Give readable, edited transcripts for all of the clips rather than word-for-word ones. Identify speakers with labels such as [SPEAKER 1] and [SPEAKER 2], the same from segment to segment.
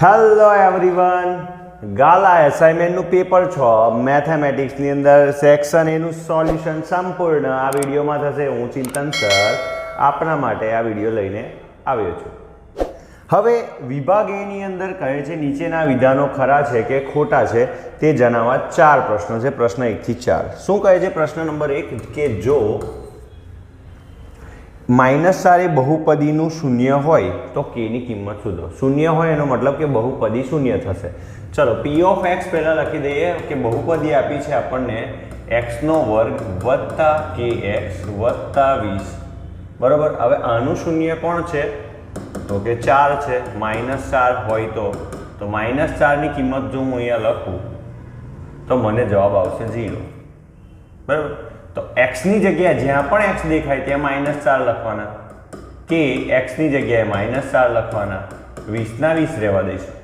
[SPEAKER 1] Hello everyone, ગાલા એસાઇનમેન્ટનું paper 6 મેથેમેટિક્સની અંદર section એનું solution સંપૂર્ણ આ વિડીયોમાં થશે। હું ચિંતન સર આપના માટે આ વિડીયો લઈને આવ્યો છું। હવે વિભાગ એની અંદર કહે છે નીચેના વિધાનો ખરા છે કે ખોટા છે તે જણાવવા 4 પ્રશ્નો છે। પ્રશ્ન 1 થી 4 શું કહે છે? પ્રશ્ન નંબર 1 કે જો -4 એ બહુપદીનું શૂન્ય હોય તો k ની કિંમત શોધો। શૂન્ય હોય એનો મતલબ કે બહુપદી શૂન્ય થશે। ચલો p ઓફ x પહેલા લખી દઈએ કે બહુપદી આપી છે આપણને x² વત્તા kx વત્તા 20 બરાબર। હવે આનું શૂન્ય કોણ છે તો કે 4 છે। -4 હોય તો -4 ની કિંમત જો હું અહીંયા લખું તો મને જવાબ આવશે 0 બરાબર। તો x ની જગ્યાએ જ્યાં પણ x દેખાય ત્યાં -4 લખવાના, કે x ની જગ્યાએ -4 લખવાના, 20 ના 20 રહેવા દઈશું।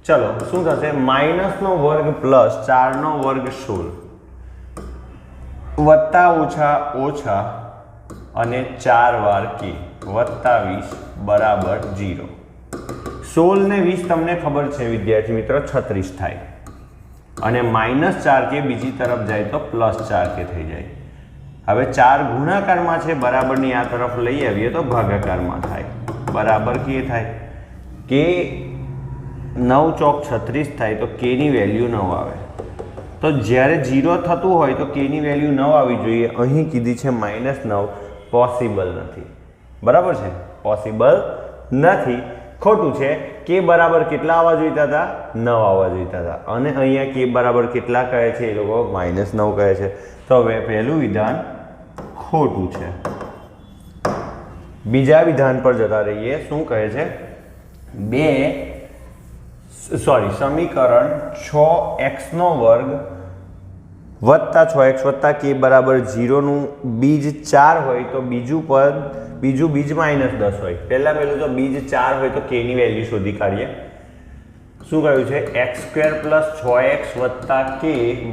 [SPEAKER 1] ચલો શું થશે? -2 પ્લસ 4 વર્ગ 16 વત્તા ઓછા ઓછા અને 4 વાર k વત્તા 20 બરાબર 0। 16 ને 20 તમને ખબર છે વિદ્યાર્થી મિત્રો 36 થાય અને -4k બીજી તરફ જાય તો +4k થઈ જાય। હવે 4 ગુણાકારમાં છે બરાબરની આ તરફ લઈ આવીએ તો ભાગાકારમાં થાય બરાબર k થાય। k 9 ચોક 36 થાય તો k ની વેલ્યુ 9 આવે। તો જ્યારે 0 થતું હોય તો k ની વેલ્યુ 9 આવી જોઈએ। અહીં કીધી છે -9, પોસિબલ નથી બરાબર છે, પોસિબલ નથી, ખોટું છે। k બરાબર કેટલા આવવા જોઈતા હતા? 9 આવવા જોઈતા હતા અને અહીંયા k બરાબર કેટલા કહે છે એ લોકો? -9 કહે છે। તો હવે પહેલું વિધાન ખોટું છે। બીજા વિધાન પર જતા રહીએ। શું કહે છે? સમીકરણ 6x² વત્તા 6x વત્તા k બરાબર 0 નું બીજ 4 હોય તો બીજું બીજ -10 હોય। પહેલું તો બીજ 4 હોય તો k ની વેલ્યુ શોધી કાઢીએ। શું કહ્યું છે? x² + 6x + k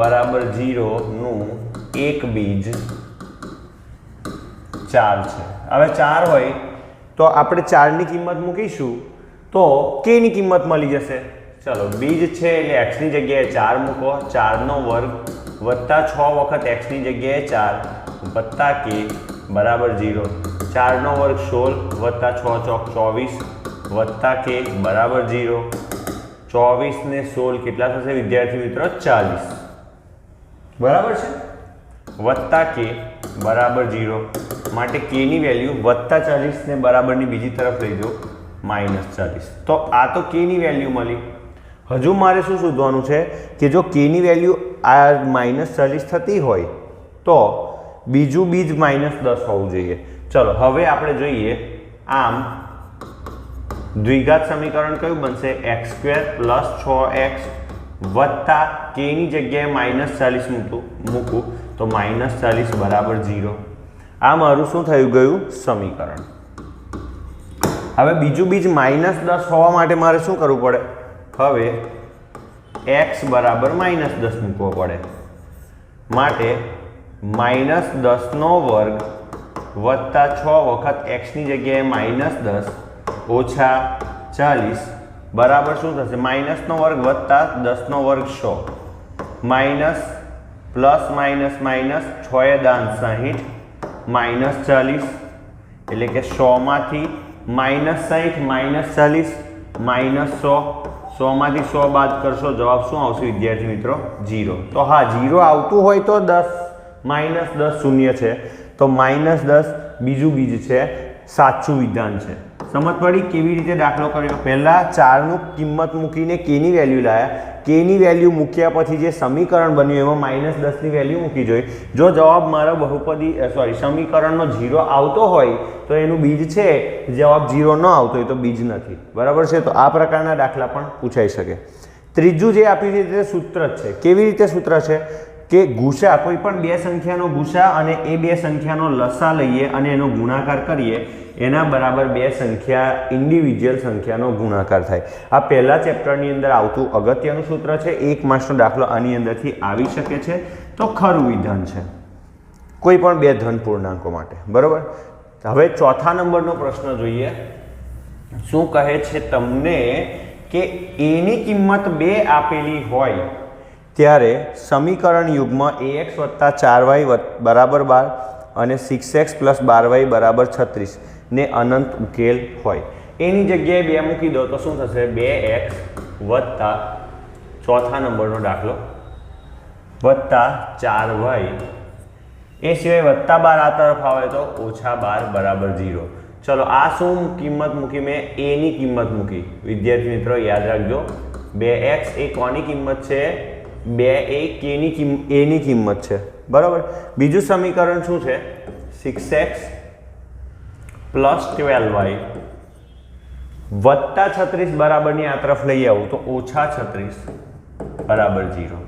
[SPEAKER 1] બરાબર 0 નું એક બીજ 4 છે। હવે 4 હોય તો આપણે 4 ની કિંમત મૂકીશું તો k ની કિંમત મળી જશે। ચલો બીજ છે એટલે x ની જગ્યાએ 4 મૂકો, 4² વત્તા 6 વખત x ની જગ્યાએ 4 વત્તા k બરાબર 0, 4² 16 વત્તા 6 ચોક 24 વત્તા k બરાબર 0। 24 ને 16 કેટલા થશે વિદ્યાર્થી મિત્રો? 40 બરાબર છે, વત્તા k બરાબર 0 માટે k ની વેલ્યુ વત્તા 40 ને બરાબરની બીજી તરફ લઈ જાઓ -40। તો આ તો k ની વેલ્યુ મળી। હજુ મારે શું શોધવાનું છે કે જો k ની વેલ્યુ આ -40 થતી હોય તો બીજું બીજ -10 હોવું જોઈએ। ચલો હવે આપણે જોઈએ। આમ દ્વિઘાત સમીકરણ કયું બનશે? x² + 6x વત્તા k ની જગ્યાએ -40 મૂકું તો -40 બરાબર 0। આ મારું શું થયું ગયું? સમીકરણ। હવે બીજું બીજ -10 હોવા માટે મારે શું કરવું પડે? હવે x બરાબર -10 મૂકવો પડે માટે -10² વત્તા 6 વખત x ની જગ્યાએ -10 ઓછા 40 બરાબર શું થશે? -2 વત્તા 10² 100 પ્લસ માઇનસ 6 દાન 60 -40 એટલે કે 100 માંથી -60 -40 -100, 100 માંથી 100 બાદ કરશો જવાબ શું આવશે વિદ્યાર્થી મિત્રો? 0। તો હા 0 આવતું હોય તો 10 શૂન્ય છે તો -10 બીજું બીજ છે, સાચું વિધાન છે। સમજ પડી કેવી રીતે દાખલો કર્યો? પહેલા 4 નું કિંમત મૂકીને k ની વેલ્યુ લાયા, k ની વેલ્યુ મૂક્યા પછી જે સમીકરણ બન્યું એમાં -10 ની વેલ્યુ મૂકી જોઈએ। જો જવાબ મારો સમીકરણનો 0 આવતો હોય તો એનું બીજ છે, જવાબ 0 ન આવતો હોય તો બીજ નથી બરાબર છે। તો આ પ્રકારના દાખલા પણ પૂછાઈ શકે। ત્રીજું જે આપ્યું છે તે સૂત્ર જ છે। કેવી રીતે સૂત્ર છે કે ગુસા, કોઈ પણ બે સંખ્યાનો ગુસા અને એ બે સંખ્યાનો લસા લઈએ અને એનો ગુણાકાર કરીએ એના બરાબર બે સંખ્યા ઇન્ડિવિજ્યુઅલ સંખ્યાનો ગુણાકાર થાય। આ પહેલા ચેપ્ટરની અંદર આવતું અગત્યનું સૂત્ર છે। 1 માર્ક્સનો દાખલો આની અંદરથી આવી શકે છે તો ખરું વિધાન છે કોઈ પણ બે ધન પૂર્ણાંકો માટે બરાબર। હવે ચોથા નંબરનો પ્રશ્ન જોઈએ। શું કહે છે તમને કે એની કિંમત 2 આપેલી હોય ત્યારે સમીકરણ યુગ્મ ax + 4y બરાબર 12 અને 6x + 12y બરાબર 36 ને અનંત ઉકેલ હોય. એની જગ્યાએ 2 મૂકી દો તો શું થશે? 2x + ચોથા નંબરનો દાખલો + 4y, એ સિવાય +12 આ તરફ આવે તો -12 બરાબર 0. ચલો આ શું કિંમત મૂકી? મેં a ની કિંમત મૂકી. વિદ્યાર્થી મિત્રો યાદ રાખજો, 2x એ કોની કિંમત છે? 2 એ a ની કિંમત છે, બરાબર. બીજું સમીકરણ શું છે? 6x + 12y +36 બરાબરની આ તરફ લઈ આવું તો -36 બરાબર 0.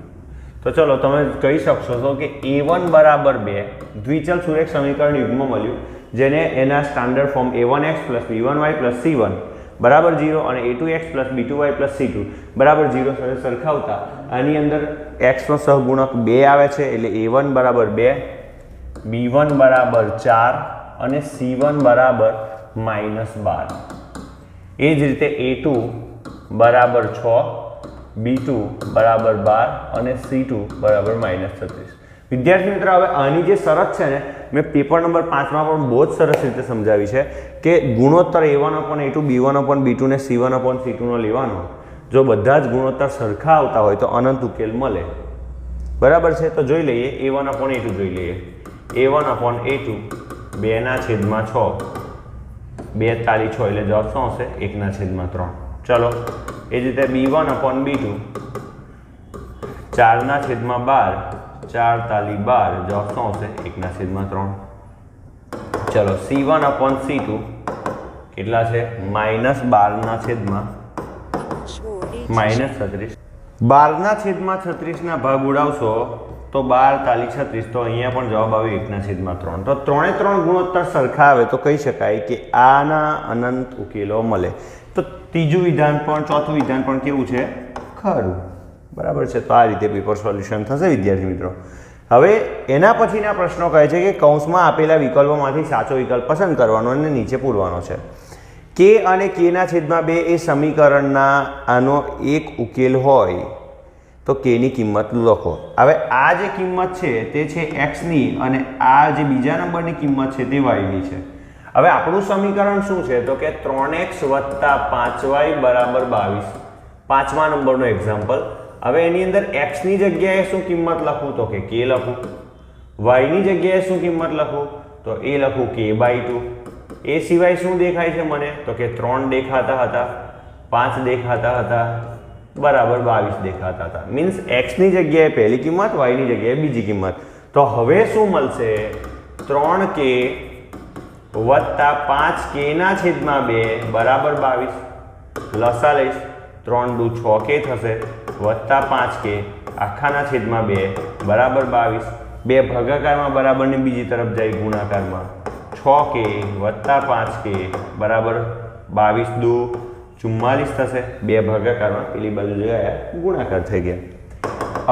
[SPEAKER 1] તો ચલો તમે કહી શકશો તો કે a1 બરાબર 2 દ્વિચલ સુરેખ સમીકરણ યુગ્મ મળ્યું, જેને એના standard form a1x + b1y + c1 બરાબર 0 અને a2x + b2y + c2 બરાબર 0 સાથે સરખાવતા આની અંદર x નો સહગુણક 2 આવે છે, એટલે a1 બરાબર 2, b1 બરાબર 4 અને c1 બરાબર -12. એ જ રીતે a2 બરાબર 6, b2 બરાબર 12 અને c2 બરાબર -36. વિદ્યાર્થી મિત્રો હવે આની જે શરત છે ને, મેં પેપર નંબર 5માં પણ બહુ જ સરસ રીતે સમજાવી છે કે ગુણોત્તર a1/a2, b1/b2 ને c1/c2 નો લેવાનો. જો બધા જ ગુણોત્તર સરખા આવતા હોય તો અનંત ઉકેલ મળે, બરાબર છે. તો જોઈ લઈએ, a1/a2 જોઈ લઈએ. a1/a2 2/6, 2 તાલી 6 એટલે જવાબ શું હશે? 1/3. ચલો એ જ રીતે b1/b2 4/12, 4 તાલી 12 જવાબ શું હશે? 1/3. ચલો c1/c2 કેટલા છે? -12/36, 12/36 ના ભાગ ઉડાવશો તો 12 તાલી 36, તો અહીંયા પણ જવાબ આવે 1/3. તો ત્રણે ત્રણ ગુણોત્તર સરખા આવે તો કહી શકાય કે આના અનંત ઉકેલો મળે. તો ત્રીજું વિધાન પણ, ચોથું વિધાન પણ કેવું છે? ખરું, બરાબર છે. તો આ રીતે પેપર સોલ્યુશન થશે વિદ્યાર્થી મિત્રો. હવે એના પછીના પ્રશ્નો કહે છે કે કૌંસમાં આપેલા વિકલ્પોમાંથી સાચો વિકલ્પ પસંદ કરવાનો અને નીચે પૂરવાનો છે. કે અને k/2 એ સમીકરણના આનો એક ઉકેલ હોય તો k ની કિંમત લખો. હવે આ જે કિંમત છે તે છે x ની અને આ જે બીજા નંબરની કિંમત છે તે y ની છે. હવે આપણું સમીકરણ શું છે? તો કે 3x + 5y બરાબર 22. 5મા નંબરનો એક્ઝામ્પલ. હવે એની અંદર x ની જગ્યાએ શું કિંમત લખું? તો કે k લખું. y ની જગ્યાએ શું કિંમત લખું? તો એ લખું k/2. એ સિવાય શું દેખાય છે મને? તો કે 3 દેખાતા હતા, 5 દેખાતા હતા, બરાબર 22 દેખાતા હતા. મીન્સ x ની જગ્યાએ પહેલી કિંમત, y ની જગ્યાએ બીજી કિંમત. તો હવે શું મળશે? 3k + 5k/2 બરાબર 22. લસા લઈશ, 3 × 2 6k થશે, +5k આખાના છેદમાં 2 બરાબર 22. 2 ભાગાકારમાં બરાબર ને બીજી તરફ જાય ગુણાકારમાં. 6k + 5k બરાબર 22 દુ 44 થશે. 2 ભાગાકારમાં પેલી બાજુ ગયા ગુણાકાર થઈ ગયા.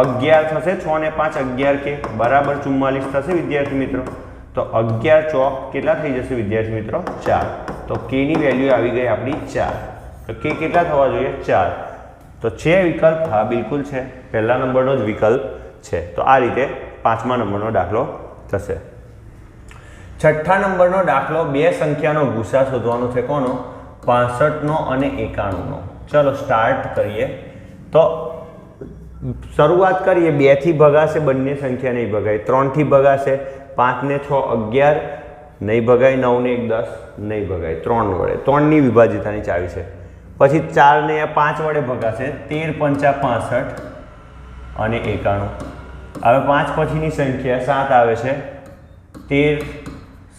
[SPEAKER 1] 11 થશે, 6 ને 5 11k બરાબર 44 થશે વિદ્યાર્થી મિત્રો. તો 11 ચોક કેટલા થઈ જશે વિદ્યાર્થી મિત્રો? 4. તો k ની વેલ્યુ આવી ગઈ આપણી 4. તો k કેટલા થવા જોઈએ? 4. તો છે વિકલ્પ? હા બિલકુલ છે, પહેલા નંબરનો જ વિકલ્પ છે. તો આ રીતે 5મા નંબરનો દાખલો થશે. 6થા નંબરનો દાખલો, બે સંખ્યાનો ગુસા શોધવાનો છે. કોનો? 65નો અને 91નો. ચલો સ્ટાર્ટ કરીએ. તો શરૂઆત કરીએ. 2 થી ભગાશે, બંને સંખ્યા નહીં ભગાય. 3 થી ભગાશે, 5 ને 6 11 નહીં ભગાય, 9 ને 1 10 નહીં ભગાય. 3 વડે, 3 ની વિભાજ્યતાની ચાવી છે. પછી 4 ને 5 વડે ભગાશે, 13 × 5 = 65 અને 91. હવે 5 પછીની સંખ્યા 7 આવે છે. 13 ×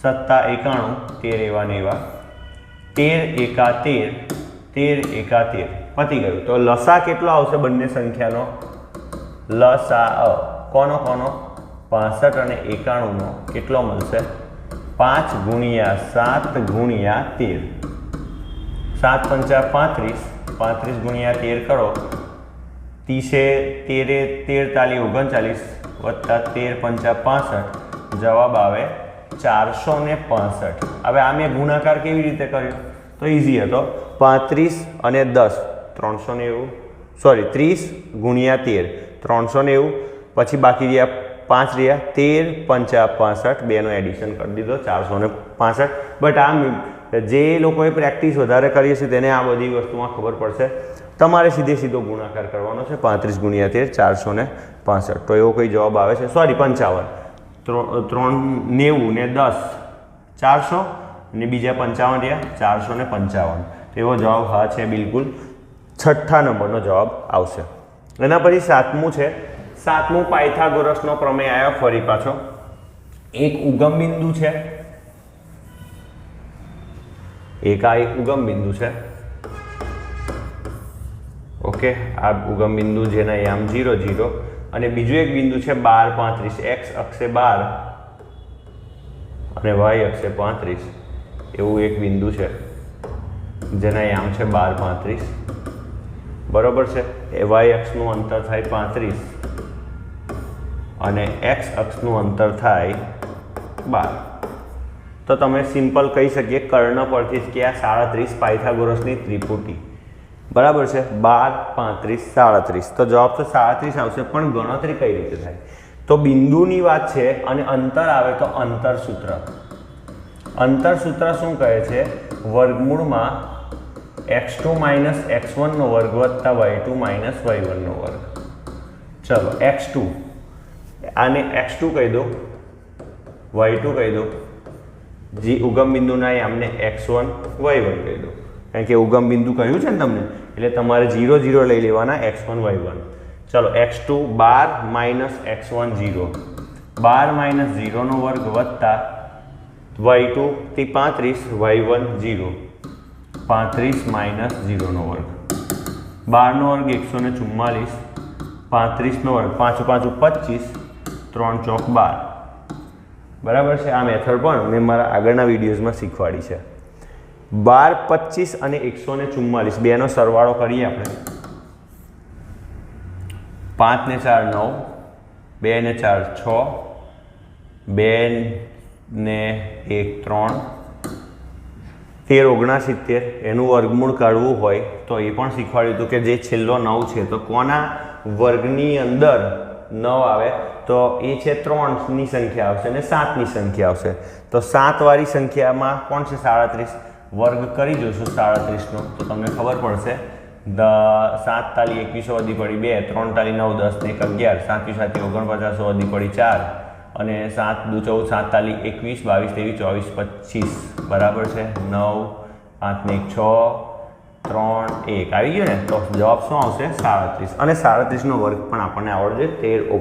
[SPEAKER 1] 7 = 91, 13 એવા ને એવા, 13 × 1 13 × 13 પતી ગયું. તો લસા કેટલો આવશે બંને સંખ્યાનો? લસા કોનો કોનો? 65 અને 91નો કેટલો મળશે? 5 × 7 × 13. 7 × 5 = 35, 35 × 13 કરો, 13 તાલી 39 + 13 × 5 = 65, જવાબ આવે 465. હવે આ મેં ગુણાકાર કેવી રીતે કર્યો? તો ઇઝી હતો. 35 અને 10 390 સોરી 30 ગુણ્યા 13 390 પછી બાકી રહ્યા 5 રહ્યા 13 5 65 બેનો એડિશન કરી દીધો 465 બટ આ જે લોકોએ પ્રેક્ટિસ વધારે કરી છે તેને આ બધી વસ્તુમાં ખબર પડશે તમારે સીધો ગુણાકાર કરવાનો છે 35 ગુણ્યા 13 465 તો એવો કોઈ જવાબ આવે છે સોરી 55 390 ને 10 400 અને બીજા 55 રહ્યા 455 તો એવો જવાબ હા છે બિલકુલ છઠ્ઠા નંબરનો જવાબ આવશે એના પછી સાતમું છે સાતમું પાયથાગોરસનો પ્રમેય આવ્યો ફરી પાછો એક ઉગમ બિંદુ છે એક ઉગમ બિંદુ છે ઓકે આ ઉગમ બિંદુ જેના યામ 0 0 અને બીજું એક બિંદુ છે 12 35 x અક્ષે 12 અને y અક્ષે 35 એવું એક બિંદુ છે જેના યામ છે 12 35 બરોબર છે એ y અક્ષનું અંતર થાય 35 અને x અક્ષનું અંતર થાય 12 તો તમે સિમ્પલ કહી શકીએ કર્ણ પરથી જ કે આ 37 પાયથાગોરસની ત્રિપુટી બરાબર છે 12 35 37 તો જવાબ તો 37 આવશે પણ ગણતરી કઈ રીતે થાય તો બિંદુની વાત છે અને અંતર આવે તો અંતર સૂત્ર શું કહે છે વર્ગમૂળમાં x2 માઇનસ x1 નો વર્ગ વત્તા y2 માઇનસ y1 નો વર્ગ ચલો x2 આને x2 કહી દો y2 કહી દો જે ઉગમ બિંદુના યામને x1 y1 કહી દો કારણ કે ઉગમ બિંદુ કહ્યું છે ને તમને એટલે તમારે 0 0 લઈ લેવાના x1 y1 ચલો x2 12 માઇનસ x1 0 12 માઇનસ 0 નો વર્ગ વત્તા y2 થી 35 y1 0 35 માઇનસ 0 નો વર્ગ 12 નો વર્ગ 144 35 નો વર્ગ 5 5 25 3 ચોક 12 બરાબર છે આ મેથડ પણ મેં મારા આગળના વિડીયોઝમાં શીખવાડી છે 12 25 અને 144 બેનો સરવાળો કરીએ આપણે 5 ને 4 9 2 ને 4 6 2 ને 1 3 13 69 એનું વર્ગમૂળ કાઢવું હોય તો એ પણ શીખવાડ્યું હતું કે જે છેલ્લો 9 છે તો કોના વર્ગની અંદર 9 આવે તો એ છે 3 ની સંખ્યા આવશે અને 7 ની સંખ્યા આવશે તો 7 વાળી સંખ્યામાં કોણ છે 37 વર્ગ કરી જોશું 37 નો તો તમને ખબર પડશે 7 તાલી 21 વધી પડી 2 3 તાલી 9 10 ને 11 7 7 49 વધી પડી 4 અને 7 દુ 14 7 તાલી 21 22 23 24 25 બરાબર છે 9 5 ને 6 3 1 આવી ગયું ને તો જવાબ શું આવશે 37 અને 37 નો વર્ગ પણ આપણને આવડે 13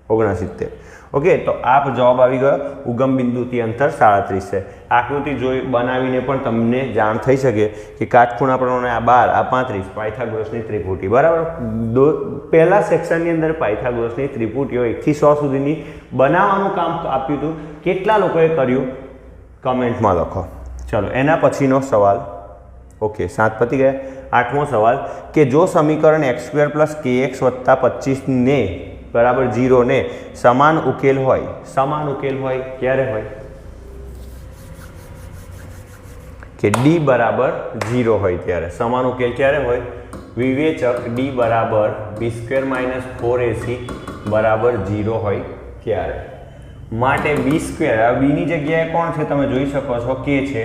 [SPEAKER 1] 69 ઓકે તો આ જવાબ આવી ગયો ઉગમ બિંદુથી અંતર 37 છે આકૃતિ જોઈ બનાવીને પણ તમને જાણ થઈ શકે કે કાટખૂણા પ્રમાણે આ 12 આ 35 પાયથાગોરસની ત્રિપુટી બરાબર પહેલા સેક્શનની અંદર પાયથાગોરસની ત્રિપુટીઓ 1 થી 100 સુધીની બનાવવાનું કામ આપ્યું હતું કેટલા લોકોએ કર્યું કમેન્ટમાં લખો ચલો એના પછીનો સવાલ ઓકે 7 પતી ગયા 8મો સવાલ કે જો સમીકરણ x² + kx + 25 ને બરાબર 0 ને સમાન ઉકેલ હોય ક્યારે હોય કે d બરાબર 0 હોય ત્યારે સમાન ઉકેલ ક્યારે હોય વિવેચક d બરાબર b² - 4ac બરાબર 0 હોય ત્યારે માટે b² b ની જગ્યાએ કોણ છે તમે જોઈ શકો છો k છે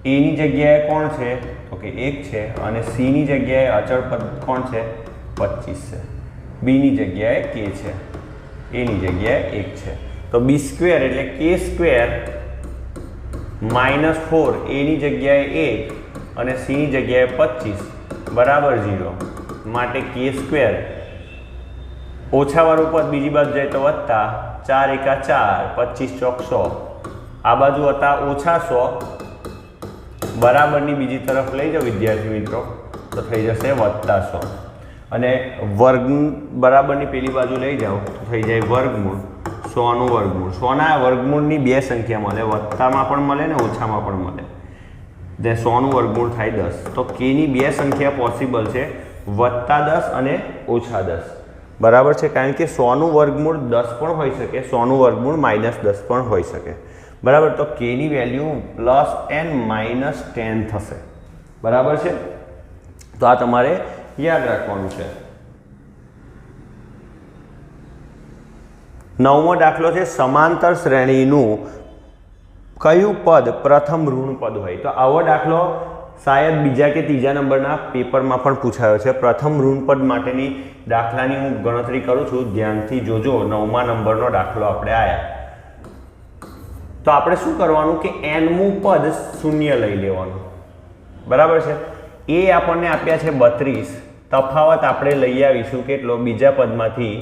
[SPEAKER 1] a ની જગ્યાએ કોણ છે તો કે 1 છે અને c ની જગ્યાએ અચળ પદ કોણ છે 25 છે b ની જગ્યાએ k છે a ની જગ્યાએ 1 છે તો b² એટલે k² -4 a ની જગ્યાએ 1 અને c ની જગ્યાએ 25 બરાબર 0 માટે k² ઓછાવાળું પદ બીજી બાજુ જાય તો વત્તા 4 × 4 25 ચોક 100 આ બાજુ હતા ઓછા 100 બરાબરની બીજી તરફ લઈ જાઓ વિદ્યાર્થી મિત્રો તો થઈ જશે વત્તા 100 અને વર્ગ બરાબરની પેલી બાજુ લઈ જાઓ તો થઈ જાય વર્ગમૂળ 100 નું વર્ગમૂળ 100 ના વર્ગમૂળની બે સંખ્યા મળે વત્તામાં પણ મળે ને ઓછામાં પણ મળે જે 100 નું વર્ગમૂળ થાય 10 તો k ની બે સંખ્યા પોસિબલ છે +10 અને -10 બરાબર છે કારણ કે 100 નું વર્ગમૂળ 10 પણ હોઈ શકે 100 નું વર્ગમૂળ -10 પણ હોઈ શકે બરાબર તો k ની વેલ્યુ +n - 10 થશે બરાબર છે તો આ તમારે યાદ રાખવાનું છે. 9મો દાખલો છે સમાંતર શ્રેણીનું કયું પદ પ્રથમ ઋણ પદ હોય. તો આવો દાખલો શાયદ બીજા કે ત્રીજા નંબરના પેપરમાં પણ પૂછાયો છે. પ્રથમ ઋણ પદ માટેની દાખલાની હું ગણતરી કરું છું, ધ્યાનથી જોજો. 9મા નંબરનો દાખલો આપણે આવ્યા. તો આપણે શું કરવાનું કે nમું પદ શૂન્ય લઈ લેવાનું, બરાબર છે. એ આપણને આપ્યા છે 32. તફાવત આપણે લઈ આવીશું કેટલો? બીજા પદમાંથી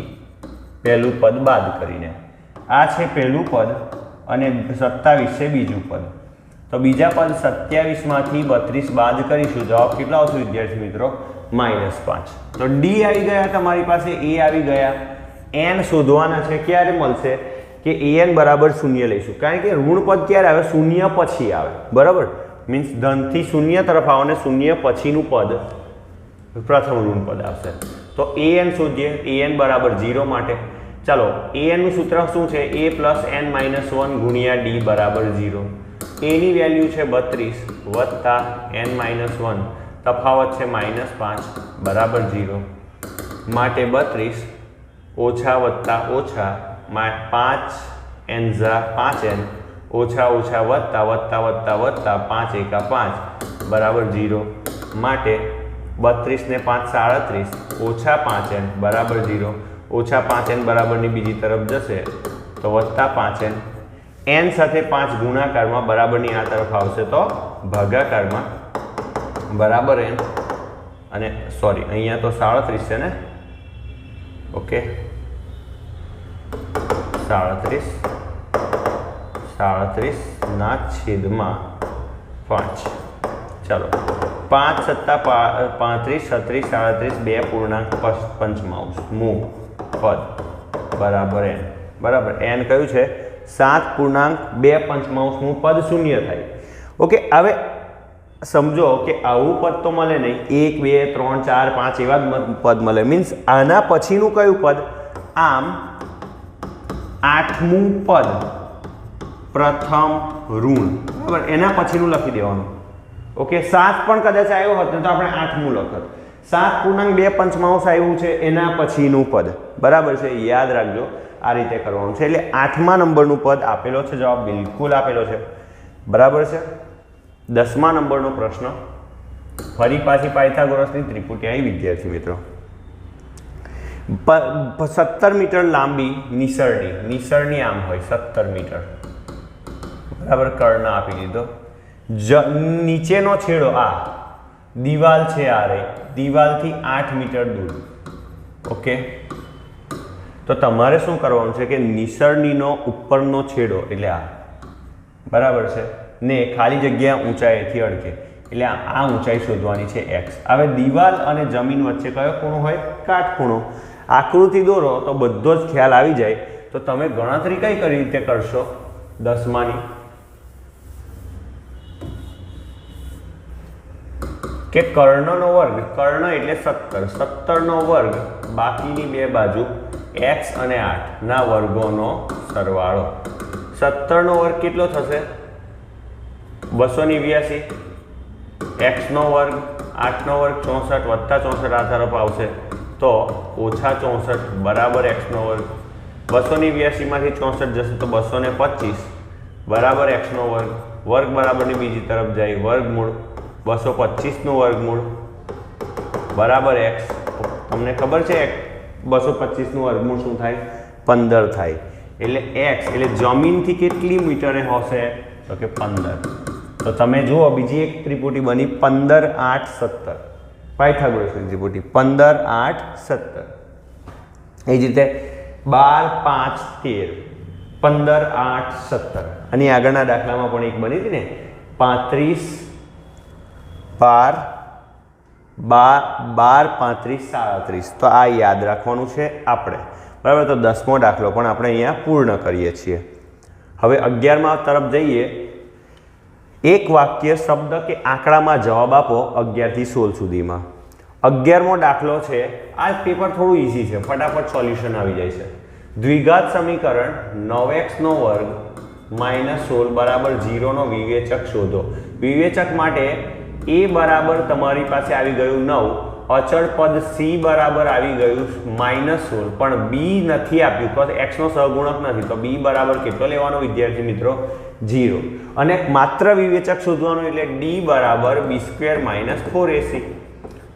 [SPEAKER 1] પહેલું પદ બાદ કરીને. આ છે પહેલું પદ અને 27 છે બીજું પદ. તો બીજા પદ 27માંથી 32 બાદ કરીશું. જવાબ કેટલો આવશે વિદ્યાર્થી મિત્રો? -5. તો ડી આવી ગયા તમારી પાસે, એ આવી ગયા. એન શોધવાના છે. ક્યારે મળશે? કે an બરાબર 0 લઈશું, કારણ કે ઋણ પદ ક્યારે આવે? 0 પછી આવે, બરાબર. મીન્સ ધનથી 0 તરફ આવો ને 0 પછીનું પદ પ્રથમ ઋણ પદ આવશે. તો an શોધીએ. an બરાબર 0 માટે ચાલો an નું સૂત્ર શું છે? a + n - 1 ગુણ્યા d બરાબર 0. a ની વેલ્યુ છે 32 વત્તા n - 1, તફાવત છે -5 બરાબર 0. માટે 32 ઓછા વત્તા ઓછા 5 n ઝા 5n ઓછા ઓછા વત્તા વત્તા વત્તા વત્તા 5 એકા 5 બરાબર 0. માટે 32 ને 5 37 ઓછા 5n બરાબર 0. ઓછા 5n બરાબરની બીજી તરફ જશે તો વત્તા 5n. n સાથે 5 ગુણાકારમાં બરાબરની આ તરફ આવશે તો ભાગાકારમાં બરાબર n. અને સોરી, અહીંયા તો 37 છે ને. ઓકે, 37 ના છેદમાં 5. ચાલો 5 સત્તા 35 36 37 2 પૂર્ણાંક પંચમાંશમું પદ બરાબર n. બરાબર, n કયું છે? 7.2 પંચમાંશમું પદ શૂન્ય થાય. ઓકે, હવે સમજો કે આવું પદ તો મળે નહીં. 1 2 3 4 5 એવા જ પદ મળે. મીન્સ આના પછીનું કયું પદ? આમ 8મું પદ પ્રથમ ઋણ, બરાબર. એના પછીનું લખી દેવાનું. ઓકે, 7 પણ કદાચ આવ્યો હોત ને તો આપણે 8મું લખત. 7.2 પંચમાંશ આવ્યું છે એના પછીનું પદ, બરાબર છે. યાદ રાખજો, આ રીતે કરવાનું છે. એટલે 8મા નંબરનું પદ આપેલો છે. જવાબ બિલકુલ આપેલો છે, બરાબર છે. 10મા નંબરનો પ્રશ્ન, ફરી પાછી પાયથાગોરસની ત્રિપુટી આવી વિદ્યાર્થી મિત્રો. 17 મીટર લાંબી નિસરણી આમ હોય 17 મીટર, બરાબર. કર્ણ આપી દીધો. નીચેનો છેડો આ દિવાલ છે, આ રે દિવાલથી 8 મીટર દૂર. ઓકે, તો તમારે શું કરવાનું છે કે નિસરણીનો ઉપરનો છેડો એટલે આ, બરાબર છે, ને ખાલી જગ્યા ઊંચાઈથી અડકે એટલે આ ઊંચાઈ શોધવાની છે x. હવે દિવાલ અને જમીન વચ્ચે કયો ખૂણો હોય? કાટખૂણો. આકૃતિ દોરો તો બધો જ ખ્યાલ આવી જાય. તો તમે ગણતરી કઈ રીતે કરશો? 10માની કે કર્ણનો વર્ગ, કર્ણ એટલે 17નો વર્ગ બાકીની બે બાજુ x અને 8 ના વર્ગોનો સરવાળો. 17નો વર્ગ કેટલો થશે? 289. x નો વર્ગ 8નો વર્ગ 64 વત્તા 64 આ તરફ આવશે તો ઓછા 64 બરાબર x નો વર્ગ. 289માંથી 64 જશે તો 225 બરાબર x નો વર્ગ. વર્ગ બરાબરની બીજી તરફ જાય વર્ગમૂળ 225નું વર્ગમૂળ બરાબર x. તમને ખબર છે 225નું વર્ગમૂળ શું થાય? 15 થાય. એટલે x એટલે જમીનથી કેટલી મીટરે હશે? તો કે 15. તો તમે જુઓ બીજી એક ત્રિપુટી બની 15 8 17. પાયથાગોરસની ત્રિપુટી 15 8 17. એ જ રીતે 12 5 13 15 8 17. અને આગળના દાખલામાં પણ એક બની હતી ને 35 12 35 37. તો આ યાદ રાખવાનું છે આપણે, બરાબર. તો 10મો દાખલો પણ આપણે અહીંયા પૂર્ણ કરીએ છીએ. હવે 11મા તરફ જઈએ. એક વાક્ય શબ્દ કે આંકડામાં જવાબ આપો 11 થી 16 સુધીમાં. 11મો દાખલો છે. આ પેપર થોડું ઇઝી છે, ફટાફટ સોલ્યુશન આવી જાય છે. દ્વિઘાત સમીકરણ 9x નો વર્ગ -16 બરાબર 0 નો વિવેચક શોધો. વિવેચક માટે એ બરાબર તમારી પાસે આવી ગયું 9, અચળ પદ સી બરાબર આવી ગયું -16, પણ બી નથી આપ્યું because x નો સહગુણક નથી, તો બી બરાબર કેટલો લેવાનો વિદ્યાર્થી મિત્રો? 0. અને માત્ર વિવેચક શોધવાનું એટલે ડી બરાબર b² - 4ac,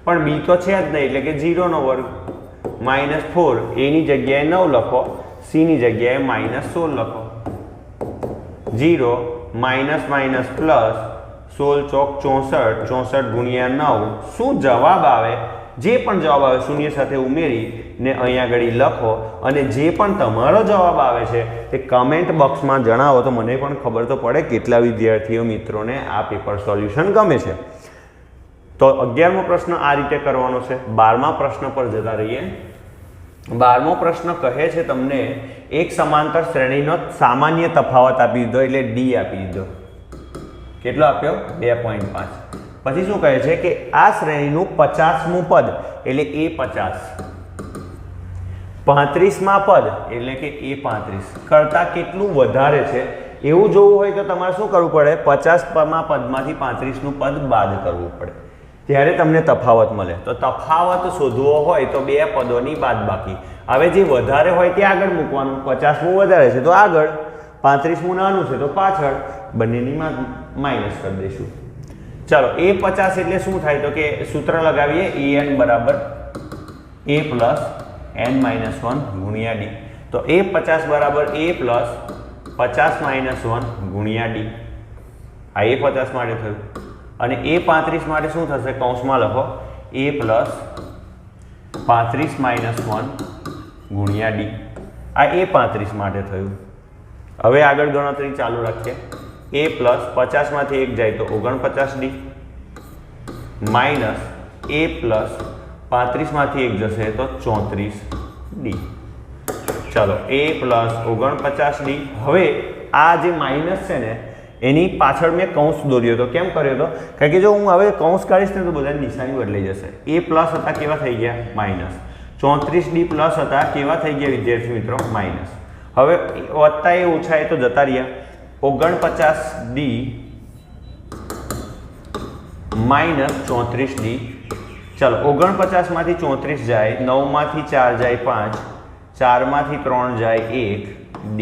[SPEAKER 1] પણ બી તો છે જ નહીં એટલે કે 0 નો વર્ગ -4, એની જગ્યાએ 9 લખો, સી ની જગ્યાએ -16 લખો. 0 - પ્લસ 16 ચોક 64, 64 ગુણ્યા 9, શું જવાબ આવે? જે પણ જવાબ આવે શૂન્ય સાથે ઉમેરીને અહીંયા આગળ લખો, અને જે પણ તમારો જવાબ આવે છે તે કમેન્ટ બોક્સમાં જણાવો, તો મને પણ ખબર તો પડે કેટલા વિદ્યાર્થીઓ મિત્રોને આ પેપર સોલ્યુશન ગમે છે. તો 11મો પ્રશ્ન આ રીતે કરવાનો છે. 12મા પ્રશ્ન પર જતા રહીએ. 12મો પ્રશ્ન કહે છે તમને એક સમાંતર શ્રેણીનો સામાન્ય તફાવત આપી દીધો એટલે ડી આપી દીધો. કેટલો આપ્યો? 2.5. પછી શું કહે છે કે આ શ્રેણીનું 50મું પદ એટલે A50, 35મા પદ એટલે કે A35 કરતાં કેટલું વધારે છે એવું જોવું હોય તો તમારે શું કરવું પડે? 50મા પદમાંથી 35નું પદ બાદ કરવું પડે, ત્યારે તમને તફાવત મળે. તો તફાવત શોધવો હોય તો બે પદોની બાદબાકી. હવે જે વધારે હોય તે આગળ મૂકવાનું. 50મું વધારે છે તો આગળ, 35મું નાનું છે તો પાછળ, બંનેની માઇનસ કરી દઈશું. ચાલો, A50 એટલે શું થાય? તો કે સૂત્ર લગાવીએ, an બરાબર a પ્લસ n-1 ગુણ્યા ડી. તો A50 બરાબર a પ્લસ 50 - 1 ગુણ્યા ડી. આ A50 માટે થયું. અને A35 માટે શું થશે? કૌંસમાં લખો, a પ્લસ 35 - 1 ગુણ્યા ડી. આ A35 માટે થયું. હવે આગળ ગણતરી ચાલુ રાખીએ. a પ્લસ 50માંથી 1 જાય તો 49d માઇનસ a પ્લસ 35માંથી 1 જશે તો 34d. ચાલો, a પ્લસ 49d. હવે આ જે માઇનસ છે ને એની પાછળ મેં કૌંસ દોર્યો હતો. કેમ કર્યો હતો? કારણ કે જો હું હવે કૌંસ કાઢીશ ને તો બધાની નિશાની બદલાઈ જશે. a પ્લસ હતા કેવા થઈ ગયા? માઇનસ. 34d પ્લસ હતા કેવા થઈ ગયા વિદ્યાર્થી મિત્રો? માઇનસ. હવે વત્તા એ ઓછા એ તો જતા રહ્યા. 49d minus 34d. ચાલો, 49માંથી 34 જાય, 9માંથી 4 જાય 5, 4માંથી 3 જાય 1d.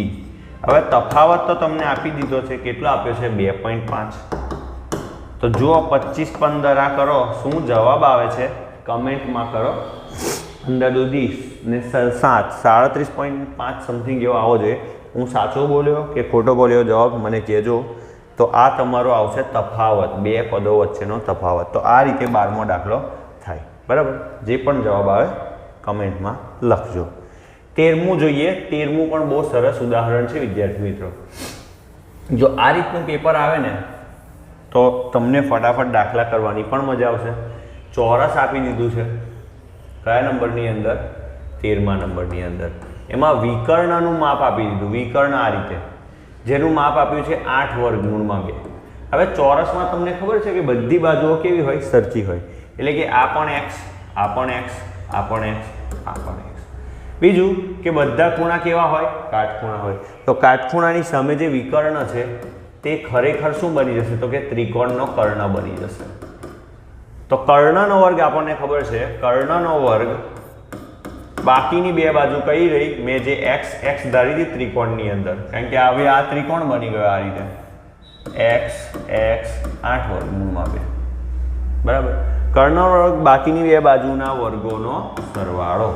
[SPEAKER 1] હવે તફાવત તો તમને આપી દીધો છે. કેટલો આપ્યો છે? 2.5. તો જુઓ, 25 15 આ કરો, શું જવાબ આવે છે કમેન્ટમાં કરો. અંદર 20 ને 7, 37.5 સમથિંગ એવો આવો જોઈએ. હું સાચો બોલ્યો કે ખોટો બોલ્યો જવાબ મને કહેજો. તો આ તમારો આવશે તફાવત, બે પદો વચ્ચેનો તફાવત. તો આ રીતે 12મો દાખલો થાય. બરાબર? જે પણ જવાબ આવે કમેન્ટમાં લખજો. 13મું જોઈએ. 13મું પણ બહુ સરસ ઉદાહરણ છે વિદ્યાર્થી મિત્રો. જો આ રીતનું પેપર આવે ને તો તમને ફટાફટ દાખલા કરવાની પણ મજા આવશે. ચોરસ આપી દીધું છે. કયા નંબરની અંદર? 13મા નંબરની અંદર. એમાં વિકર્ણનું માપ આપી દીધું. વિકર્ણ આ રીતે, જેનું માપ આપ્યું છે 8 વર્ગમૂળમાં 2. હવે ચોરસમાં તમને ખબર છે કે બધી બાજુઓ કેવી હોય? સરખી હોય. એટલે કે આ પણ x, આ પણ x, આ પણ x, આ પણ x. બીજું કે બધા ખૂણા કેવા હોય? કાટખૂણા હોય. તો કાટખૂણાની સામે જે વિકર્ણ છે તે ખરેખર શું બની જશે? તો કે ત્રિકોણનો કર્ણ બની જશે. તો કર્ણનો વર્ગ આપણને ખબર છે. કર્ણનો વર્ગ બાકીની બે બાજુ કઈ રહી? મેં જે x ધારી હતી ત્રિકોણની અંદર, કારણ કે હવે આ ત્રિકોણ બની ગયો આ રીતે. x 8 વર્ગમૂળમાં 2. બરાબર? કર્ણનો વર્ગ બાકીની બે બાજુના વર્ગોનો સરવાળો.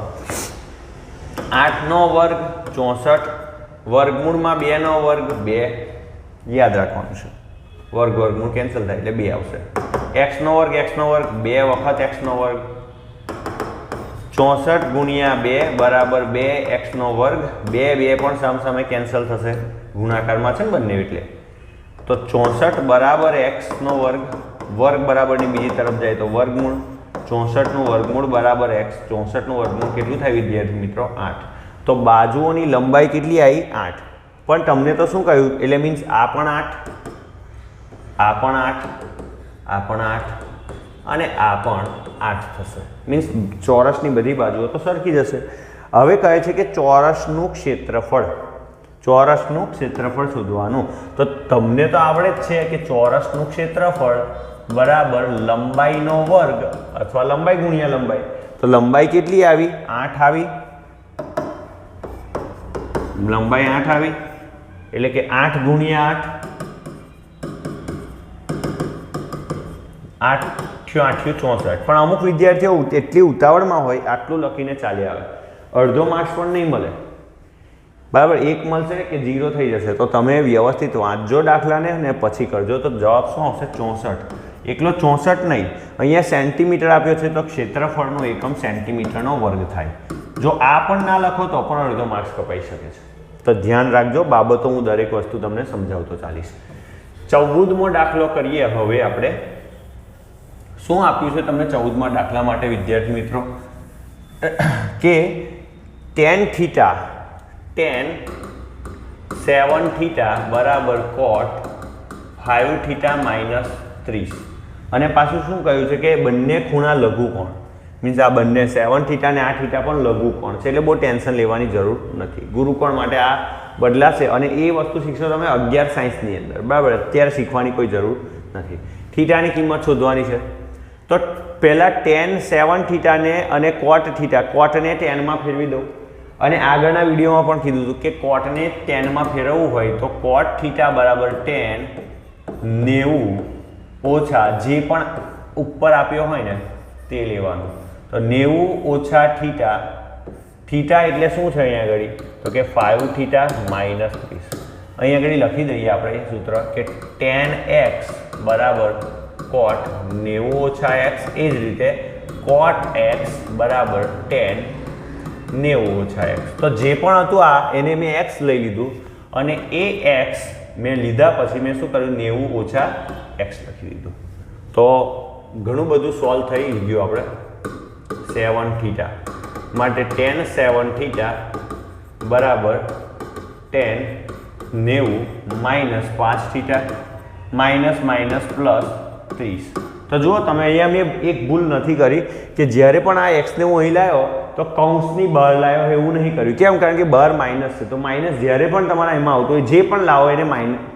[SPEAKER 1] 8નો વર્ગ 64, વર્ગમૂળમાં 2નો વર્ગ 2. યાદ રાખવાનું છે. વર્ગમૂળ કેન્સલ થાય એટલે 2 આવશે. x નો વર્ગ 2 વખત x નો વર્ગ. 64 ગુણ્યા 2 બરાબર 2x નો વર્ગ. 2 પણ સામસામે કેન્સલ થશે, ગુણાકારમાં છે ને બંને એટલે. તો 64 બરાબર x નો વર્ગ. વર્ગ બરાબરની બીજી તરફ જાય તો વર્ગમૂળ. 64નું વર્ગમૂળ બરાબર x. 64નું વર્ગમૂળ કેટલું થાય વિદ્યાર્થી મિત્રો? 8. તો બાજુઓની લંબાઈ કેટલી આવી? 8. પણ તમને તો શું કહ્યું? એટલે મીન્સ આ પણ 8, આ પણ 8, આ પણ 8 અને આ પણ 8 થશે. મીન્સ ચોરસની બધી બાજુઓ તો સરખી જશે. હવે કહે છે કે ચોરસનું ક્ષેત્રફળ. ચોરસનું ક્ષેત્રફળ શોધવાનું. તો તમને તો આવડે જ છે કે ચોરસનું ક્ષેત્રફળ બરાબર લંબાઈનો વર્ગ અથવા લંબાઈ ગુણ્યા લંબાઈ. તો લંબાઈ કેટલી આવી? 8 આવી. લંબાઈ 8 આવી એટલે કે 8 ગુણ્યા 8 8 64. પણ અમુક વિદ્યાર્થીઓ એટલી ઉતાવળમાં હોય આટલું લખીને ચાલી આવે, અડધો માર્ક્સ પણ નહીં મળે. બરાબર, 1 મળશે કે 0 થઈ જશે. તો તમે વ્યવસ્થિત વાંચજો દાખલાને ને પછી કરજો. તો જવાબ શું આવશે? 64. એકલો 64 નહીં, અહીંયા સેન્ટીમીટર આપ્યો છે તો ક્ષેત્રફળનો એકમ સેન્ટીમીટરનો વર્ગ થાય. જો આ પણ ના લખો તો પણ અડધો માર્ક્સ કપાઈ શકે છે. તો ધ્યાન રાખજો, બાબતો હું દરેક વસ્તુ તમને સમજાવતો ચાલીશ. 14મો દાખલો કરીએ હવે આપણે. શું આપ્યું છે તમને 14મા દાખલા માટે વિદ્યાર્થી મિત્રો? કે tan θ tan 7θ બરાબર cot 5θ માઇનસ 30. અને પાછું શું કહ્યું છે કે બંને ખૂણા લઘુકોણ, મીન્સ આ બંને 7θ અને 8θ પણ લઘુકોણ છે, એટલે બહુ ટેન્શન લેવાની જરૂર નથી. ગુરુકોણ માટે આ બદલાશે અને એ વસ્તુ શીખશો તમે 11 સાયન્સની અંદર. બરાબર, અત્યારે શીખવાની કોઈ જરૂર નથી. થીટાની કિંમત શોધવાની છે. તો પહેલાં tan 7θ ને અને cot θ, કોટને ટેનમાં ફેરવી દઉં. અને આગળના વિડીયોમાં પણ કીધું હતું કે કોટને ટેનમાં ફેરવવું હોય તો cot θ બરાબર tan 90 ઓછા જે પણ ઉપર આપ્યો હોય ને તે લેવાનું. તો 90 ઓછા θ, θ એટલે શું છે અહીંયા આગળ? તો કે 5θ માઇનસ 30. અહીંયા આગળ લખી દઈએ આપણે સૂત્ર કે tan x બરાબર cot 90 ઓછા x. એ જ રીતે cot x બરાબર tan 90 ઓછા x. તો જે પણ હતું આ એને મેં x લઈ લીધું અને એ x મેં લીધા પછી મેં શું કર્યું? 90 ઓછા x લખી દીધું. તો ઘણું બધું સોલ્વ થઈ ગયું આપણે. 7θ માટે tan 7θ બરાબર tan 90 minus 5θ minus minus plus 30. તો જુઓ તમે અહીંયા મેં એક ભૂલ નથી કરી કે જ્યારે પણ આ એક્સને હું અહીં લાવ્યો તો કૌંસની બહાર લાવ્યો એવું નહીં કર્યું. કેમ? કારણ કે બહાર માઇનસ છે. તો માઇનસ જ્યારે પણ તમારા એમાં આવતું હોય જે પણ લાવો એને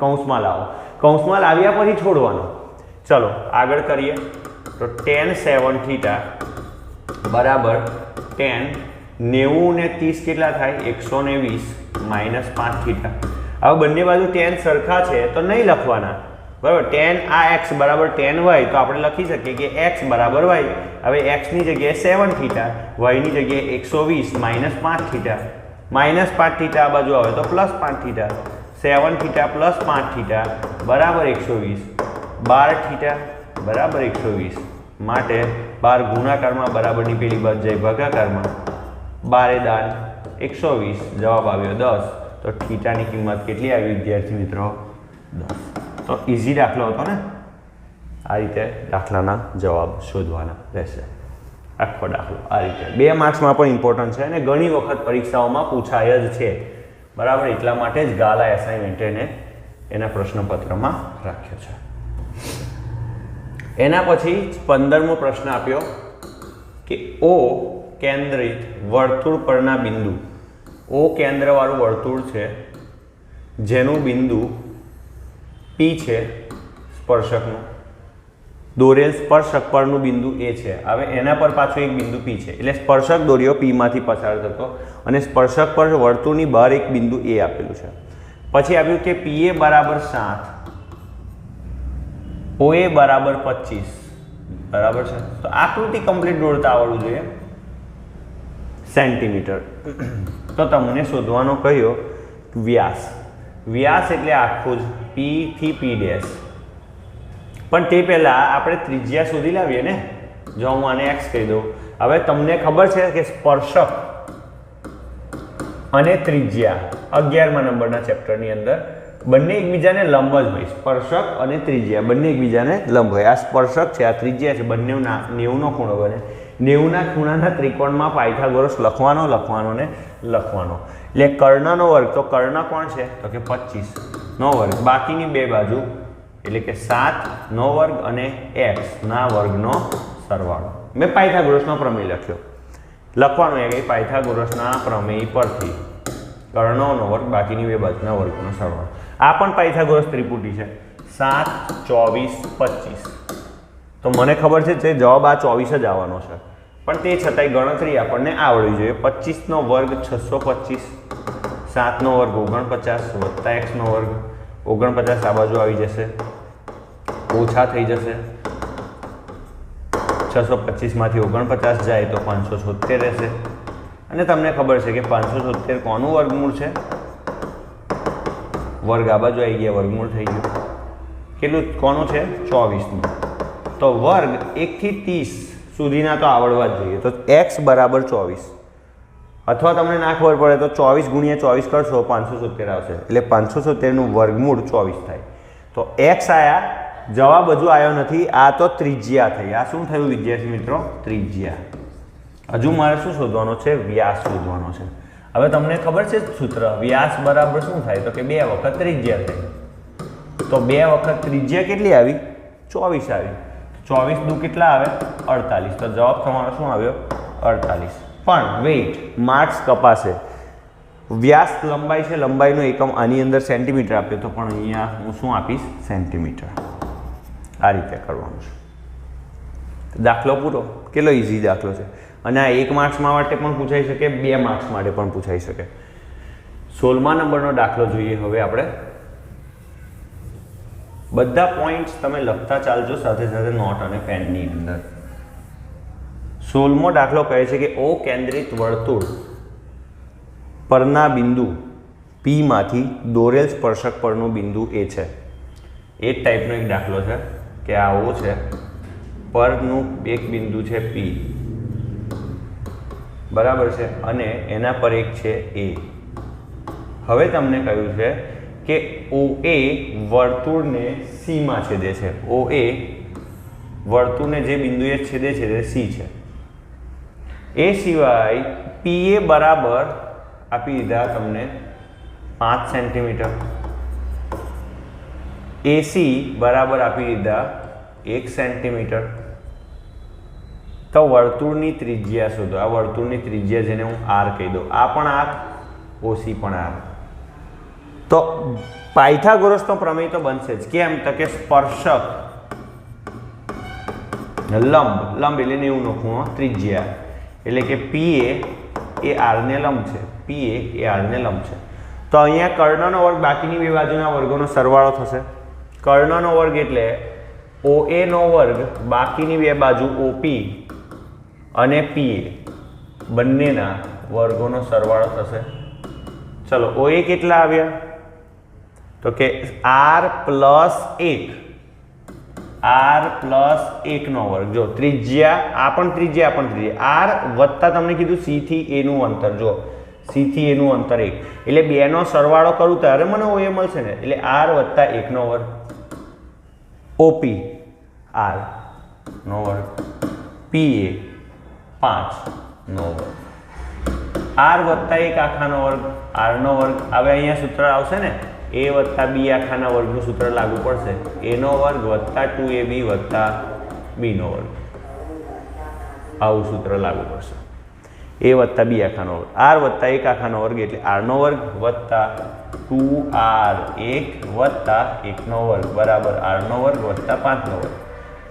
[SPEAKER 1] કૌંસમાં લાવો. કૌંસમાં લાવ્યા પછી છોડવાનો. ચલો આગળ કરીએ. તો tan 7θ બરાબર tan 90 ને 30 કેટલા થાય? 120 માઇનસ 5θ. હવે બંને બાજુ tan સરખા છે તો નહીં લખવાના. બરાબર, tan આ x બરાબર tan y તો આપણે લખી શકીએ કે x બરાબર y. હવે x ની જગ્યાએ 7θ, y ની જગ્યાએ 120 માઇનસ 5θ. માઇનસ 5θ આ બાજુ આવે તો પ્લસ 5θ. 7θ પ્લસ 5θ બરાબર 120. 12θ બરાબર 120 માટે 12 ગુણાકારમાં બરાબરની પેલી બાજુ જાય ભાગાકારમાં. 12 દાન 120, જવાબ આવ્યો 10. તો થીટાની કિંમત કેટલી આવી વિદ્યાર્થી મિત્રો? 10. તો ઇઝી દાખલો હતો ને? આ રીતે દાખલાના જવાબ શોધવાના રહેશે. આખો દાખલો આ રીતે 2 માર્ક્સમાં પણ ઇમ્પોર્ટન્ટ છે અને ઘણી વખત પરીક્ષાઓમાં પૂછાય જ છે. બરાબર, એટલા માટે જ ગાલા એસાઇનમેન્ટ એને એના પ્રશ્નપત્રમાં રાખ્યો છે. એના પછી 15મો પ્રશ્ન આપ્યો કે O કેન્દ્રિત વર્તુળ પરના બિંદુ. O કેન્દ્રવાળું વર્તુળ છે જેનું બિંદુ P છે, સ્પર્શકનું દોરેલ સ્પર્શક પરનું બિંદુ એ છે. હવે એના પર પાછું એક બિંદુ P છે, એટલે સ્પર્શક દોર્યો P માંથી પસાર થતો અને સ્પર્શક પર વર્તુળની બહાર એક બિંદુ A આપેલું છે. પછી આપ્યું કે PA બરાબર 7, OA બરાબર 25. બરાબર છે. તો આકૃતિ કમ્પ્લીટ દોરતા આવડવું જોઈએ. સેન્ટીમીટર. તો તમને શોધવાનો કહ્યો વ્યાસ. વ્યાસ એટલે આખું જ P થી P ડેશ. પણ તે પહેલાં આપણે ત્રિજ્યા શોધી લાવીએ ને. જો હું આને x કહી દઉં. હવે તમને ખબર છે કે સ્પર્શક અને ત્રિજ્યા 11મા નંબરના ચેપ્ટરની અંદર બંને એકબીજાને લંબ જ હોય. સ્પર્શક અને ત્રિજ્યા બંને એકબીજાને લંબ હોય. આ સ્પર્શક છે, આ ત્રિજ્યા છે, બંને 90નો ખૂણો બને. 90ના ખૂણાના ત્રિકોણમાં પાયથાગોરસ લખવાનો ને લખવાનો. એટલે કર્ણનો વર્ગ, તો કર્ણ કોણ છે? તો કે 25નો વર્ગ. બાકીની બે બાજુ એટલે કે 7નો વર્ગ અને x ના વર્ગનો સરવાળો. મેં પાયથાગોરસનો પ્રમેય લખ્યો. લખવાનો એ કે પાયથાગોરસના પ્રમેય પરથી કર્ણનો વર્ગ બાકીની બે બાજુના વર્ગનો સરવાળો. આ પણ પાયથાગોરસ ત્રિપુટી છે. 7, 24, 25 તો મને ખબર છે જે જવાબ આ 24 જ આવવાનો છે, પણ તે છતાંય ગણતરી આપણને આવડવી જોઈએ. 25નો વર્ગ 625, 7નો વર્ગ 49 વત્તા x નો વર્ગ 49 આ બાજુ આવી જશે, ઓછા થઈ જશે. 625 માંથી 49 જાય તો 576 રહેશે. અને તમને ખબર છે કે 576 કોનું વર્ગમૂળ છે? વર્ગ આ બાજુ આવી ગયા, વર્ગમૂળ થઈ ગયું. કેટલું કોનું છે? 24નું. તો વર્ગ 1 થી 30 સુધીના તો આવડવા જ જોઈએ. તો x બરાબર 24, અથવા તમને ના ખબર પડે તો 24 ગુણ્યા 24 કરશો 570 આવશે. એટલે 570નું વર્ગમૂળ 24 થાય. તો x આયા, જવાબ હજુ આવ્યો નથી. આ તો ત્રિજ્યા થઈ. આ શું થયું વિદ્યાર્થી મિત્રો? ત્રિજ્યા. હજુ મારે શું શોધવાનો છે? વ્યાસ શોધવાનો છે. હવે તમને ખબર છે સૂત્ર, વ્યાસ બરાબર શું થાય? તો કે 2 વખત ત્રિજ્યા થાય. તો 2 વખત ત્રિજ્યા કેટલી આવી? 24 આવી. 24 દુ કેટલા આવે? 48. તો જવાબ તમારો શું આવ્યો? 48. પણ વેઇટ, માર્ક્સ કપાશે. વ્યાસ લંબાઈ છે, લંબાઈનો એકમ આની અંદર સેન્ટીમીટર આપ્યો તો, પણ અહીંયા હું શું આપીશ? સેન્ટીમીટર. આ રીતે કરવાનું છે. દાખલો પૂરો. કેટલો ઇઝી દાખલો છે. અને આ 1 માર્ક્સ માટે પણ પૂછાઈ શકે, 2 માર્ક્સ માટે પણ પૂછાઈ શકે. 16મા નંબરનો દાખલો જોઈએ હવે આપણે. બધા પોઈન્ટ્સ તમે લખતા ચાલજો સાથે સાથે નોટ અને પેનની અંદર. 16મો દાખલો કહે છે કે ઓ કેન્દ્રિત વર્તુળ પરના બિંદુ P માંથી દોરેલ સ્પર્શક પરનું બિંદુ A છે. એ જ ટાઈપનો એક દાખલો છે કે આ O છે, પરનું એક બિંદુ છે P, બરાબર છે, અને એના પર એક છે A. હવે તમને કહ્યું છે કે OA વર્તુળને C માં છેદે છે. OA વર્તુળને જે બિંદુએ છેદે છે તે C છે. એ સિવાય PA બરાબર આપી દીધા તમને 5 સેન્ટીમીટર, AC બરાબર આપી દીધા 1 સેન્ટીમીટર. તો વર્તુળની ત્રિજ્યા શોધો. આ વર્તુળની ત્રિજ્યા જેને હું R કહી દઉં. આ પણ R, OC પણ R. તો પાયથાગોરસનો પ્રમેય તો બનશે જ. કેમ? તો કે સ્પર્શક લંબ, લંબ એટલે 90નો ખૂણો, ત્રિજ્યા એટલે કે PA એ R ને લંબ છે. PA એ R ને લંબ છે. તો અહીંયા કર્ણનો વર્ગ બાકીની બે બાજુના વર્ગોનો સરવાળો થશે. કર્ણનો વર્ગ એટલે OA નો વર્ગ બાકીની બે બાજુ OP અને PA બંનેના વર્ગોનો સરવાળો થશે. ચલો OA કેટલા આવ્યા? તો કે R પ્લસ 1, R પ્લસ 1 નો વર્ગ. જો ત્રિજ્યા, આ પણ ત્રિજ્યા, આ પણ ત્રિજ્યા. R વત્તા તમને કીધું C થી A નું અંતર. જો C થી A નું અંતર 1, એટલે 2 નો સરવાળો કરું ત્યારે મને OA મળશે ને. એટલે R વત્તા 1 નો વર્ગ, OP R નો વર્ગ, PA 5 નો વર્ગ, R વત્તા 1 આખાનો વર્ગ, R નો વર્ગ. હવે અહીંયા સૂત્ર આવશે ને, A વત્તા B આખાના વર્ગનું સૂત્ર લાગુ પડશે. A નો વર્ગ વત્તા 2AB વત્તા B નો વર્ગ. આવું સૂત્ર લાગુ પડશે. A વત્તા B આખાનો વર્ગ, R વત્તા 1 આખાનો વર્ગ એટલે R નો વર્ગ વત્તા 2R1 વત્તા 1 નો વર્ગ બરાબર R નો વર્ગ વત્તા 5 નો વર્ગ.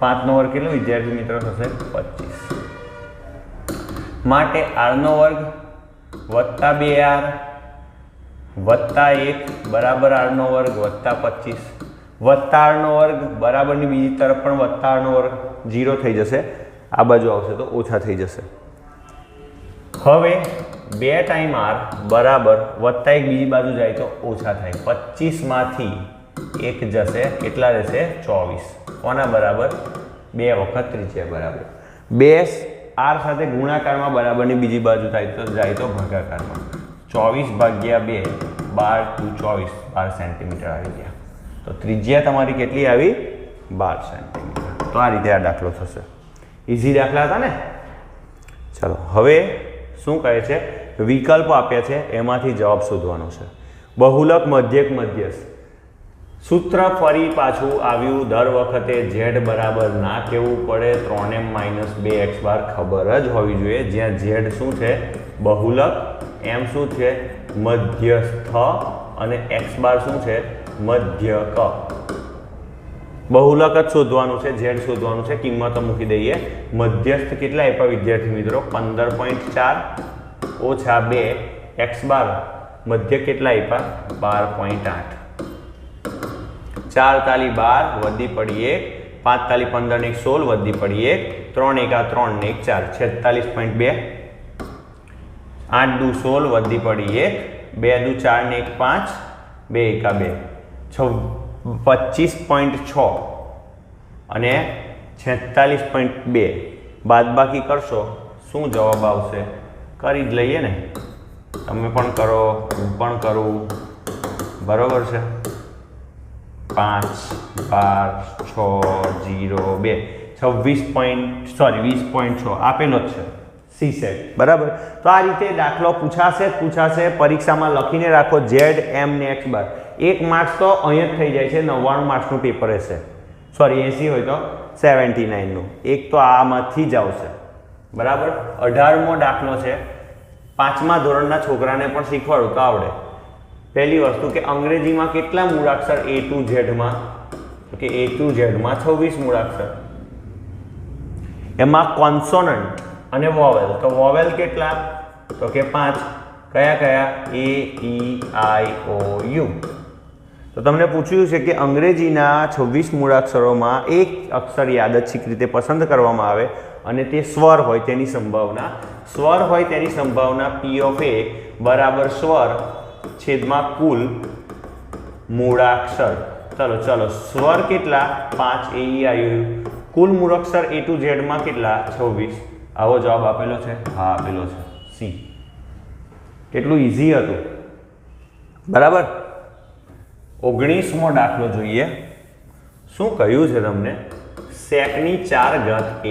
[SPEAKER 1] 5 નો વર્ગ કેટલો વિદ્યાર્થી મિત્રો થશે? 25. માટે R નો વર્ગ વત્તા 2R વત્તા 1 બરાબર R નો વર્ગ વત્તા 25 વત્તા R નો વર્ગ બરાબરની બીજી તરફ પણ વત્તા R નો વર્ગ, 0 થઈ જશે. આ બાજુ આવશે તો ઓછા થઈ જશે. હવે 2 ટાઈમ R બરાબર વત્તા 1 બીજી બાજુ જાય તો ઓછા થાય. 25 માંથી 1 જશે, કેટલા રહેશે? 24. કોના બરાબર? 2 વખત ત્રિજ્યા બરાબર. 2 R સાથે ગુણાકારમાં બરાબરની બીજી બાજુ થાય તો જાય તો ભાગાકારમાં. 24 ભાગ્યા 2 12 × 24 12 સેન્ટીમીટર આવી ગયા. તો ત્રિજ્યા તમારી કેટલી આવી? 12 સેન્ટીમીટર. તો આ રીતે આ દાખલો થશે. ઇઝી દાખલા હતા ને? ચાલો હવે શું કહે છે? વિકલ્પો આપ્યા છે, એમાંથી જવાબ શોધવાનો છે. બહુલક, મધ્યક, મધ્યસ્થ. સૂત્ર ફરી પાછું આવ્યું. દર વખતે Z બરાબર ના કહેવું પડે. 3m - 2x બાર ખબર જ હોવી જોઈએ. જ્યાં Z શું છે? બહુલક, M શું છે? મધ્યસ્થ, અને x બાર શું છે? મધ્યક. બહુલક જ શોધવાનું છે, ઝેડ શોધવાનું છે, કિંમતો મૂકી દઈએ. મધ્યસ્થ કેટલા આપ્યા વિદ્યાર્થી મિત્રો? 15.4 ઓછા 2 x બાર. મધ્ય કેટલા આપ્યા? 12.8. 4 તાલી 12 વધી પડી 1, 5 તાલી 15 ને 16 વધી પડી 1, 3 એકા 3 ને 1 4, 46.2. 8 દુ 16 વધી પડી 1, 2 દુ 4 ને 1 5, 2 એકા 2, 25.6 અને 46.2. બાદબાકી કરશો શું જવાબ આવશે? કરી જ લઈએ ને, તમે પણ કરો, હું પણ કરું, બરોબર છે. 5 12 6 0 2 20.6 આપેલો જ છે સી સેટ, બરાબર. તો આ રીતે દાખલો પૂછાશે પરીક્ષામાં લખીને રાખો ઝેડ એમ ને એક્સ બાર. 1 માર્ક્સ તો અહીંયા જ થઈ જાય છે. 99 માર્ક્સનું પેપર હશે, 80 હોય તો 79નું. એક તો આમાંથી જ આવશે, બરાબર. 18મો દાખલો છે. 5મા ધોરણના છોકરાને પણ શીખવાડું તો આવડે. પહેલી વસ્તુ કે અંગ્રેજીમાં કેટલા મૂળાક્ષર A to Z માં? તો કે A to Z માં 26 મૂળાક્ષર. એમાં કોન્સોનન્ટ અને વોવેલ. તો વોવેલ કેટલા? તો કે 5. કયા? A E I O U. તો તમને પૂછ્યું છે કે અંગ્રેજીના 26 મૂળાક્ષરોમાં એક અક્ષર યાદચ્છિક રીતે પસંદ કરવામાં આવે અને તે સ્વર હોય તેની સંભાવના P of A બરાબર સ્વર છેદમાં કુલ મૂળાક્ષર. ચલો સ્વર કેટલા? 5 A E I O U. કુલ મૂળાક્ષર A to Z માં કેટલા? 26. આવો જવાબ આપેલો છે? હા આપેલો છે, સી. કેટલું ઈઝી હતું, બરાબર. 19મો દાખલો જોઈએ. શું કહ્યું છે તમને? સેકની 4 ઘાત A,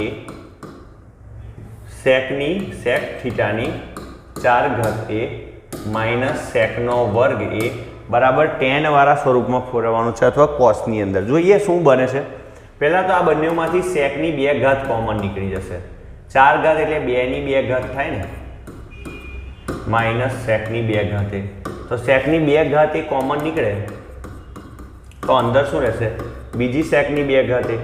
[SPEAKER 1] સેક થીટાની 4 ઘાત A માઇનસ સેકનો વર્ગ A બરાબર tan વાળા સ્વરૂપમાં ફેરવવાનું છે અથવા કોસની અંદર. જોઈએ શું બને છે. પહેલાં તો આ બંનેમાંથી સેકની 2 ઘાત કોમન નીકળી જશે. 4 ઘાત એટલે 2ની 2 ઘાત થાય ને, માઇનસ સેકની 2 ઘાત એ. તો સેકની 2 ઘાત એ કોમન નીકળે તો અંદર શું રહેશે? બીજી સેકની 2 ઘાત એ.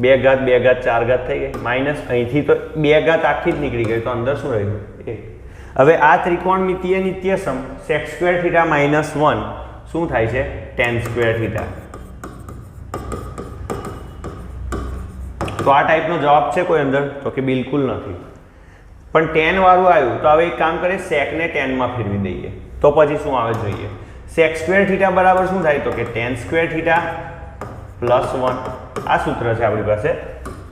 [SPEAKER 1] 2 ઘાત 2 ઘાત 4 ઘાત થઈ ગઈ. માઇનસ અહીંથી તો 2 ઘાત આખી જ નીકળી ગઈ, તો અંદર શું રહ્યું? 1. હવે આ ત્રિકોણમિતિય નિત્યસમ sec સ્ક્વેર થીટા માઇનસ 1 શું થાય છે? tan square theta. તો આ ટાઈપનો જવાબ છે કોઈ અંદર? તો કે બિલકુલ નથી. પણ tan વાળું આવ્યું તો હવે એક કામ કરીએ, સેકને tan માં ફેરવી દઈએ તો પછી શું આવે જોઈએ. sec સ્ક્વેર થીટા બરાબર શું થાય? તો કે tan સ્ક્વેર થીટા પ્લસ 1. આ સૂત્ર છે આપણી પાસે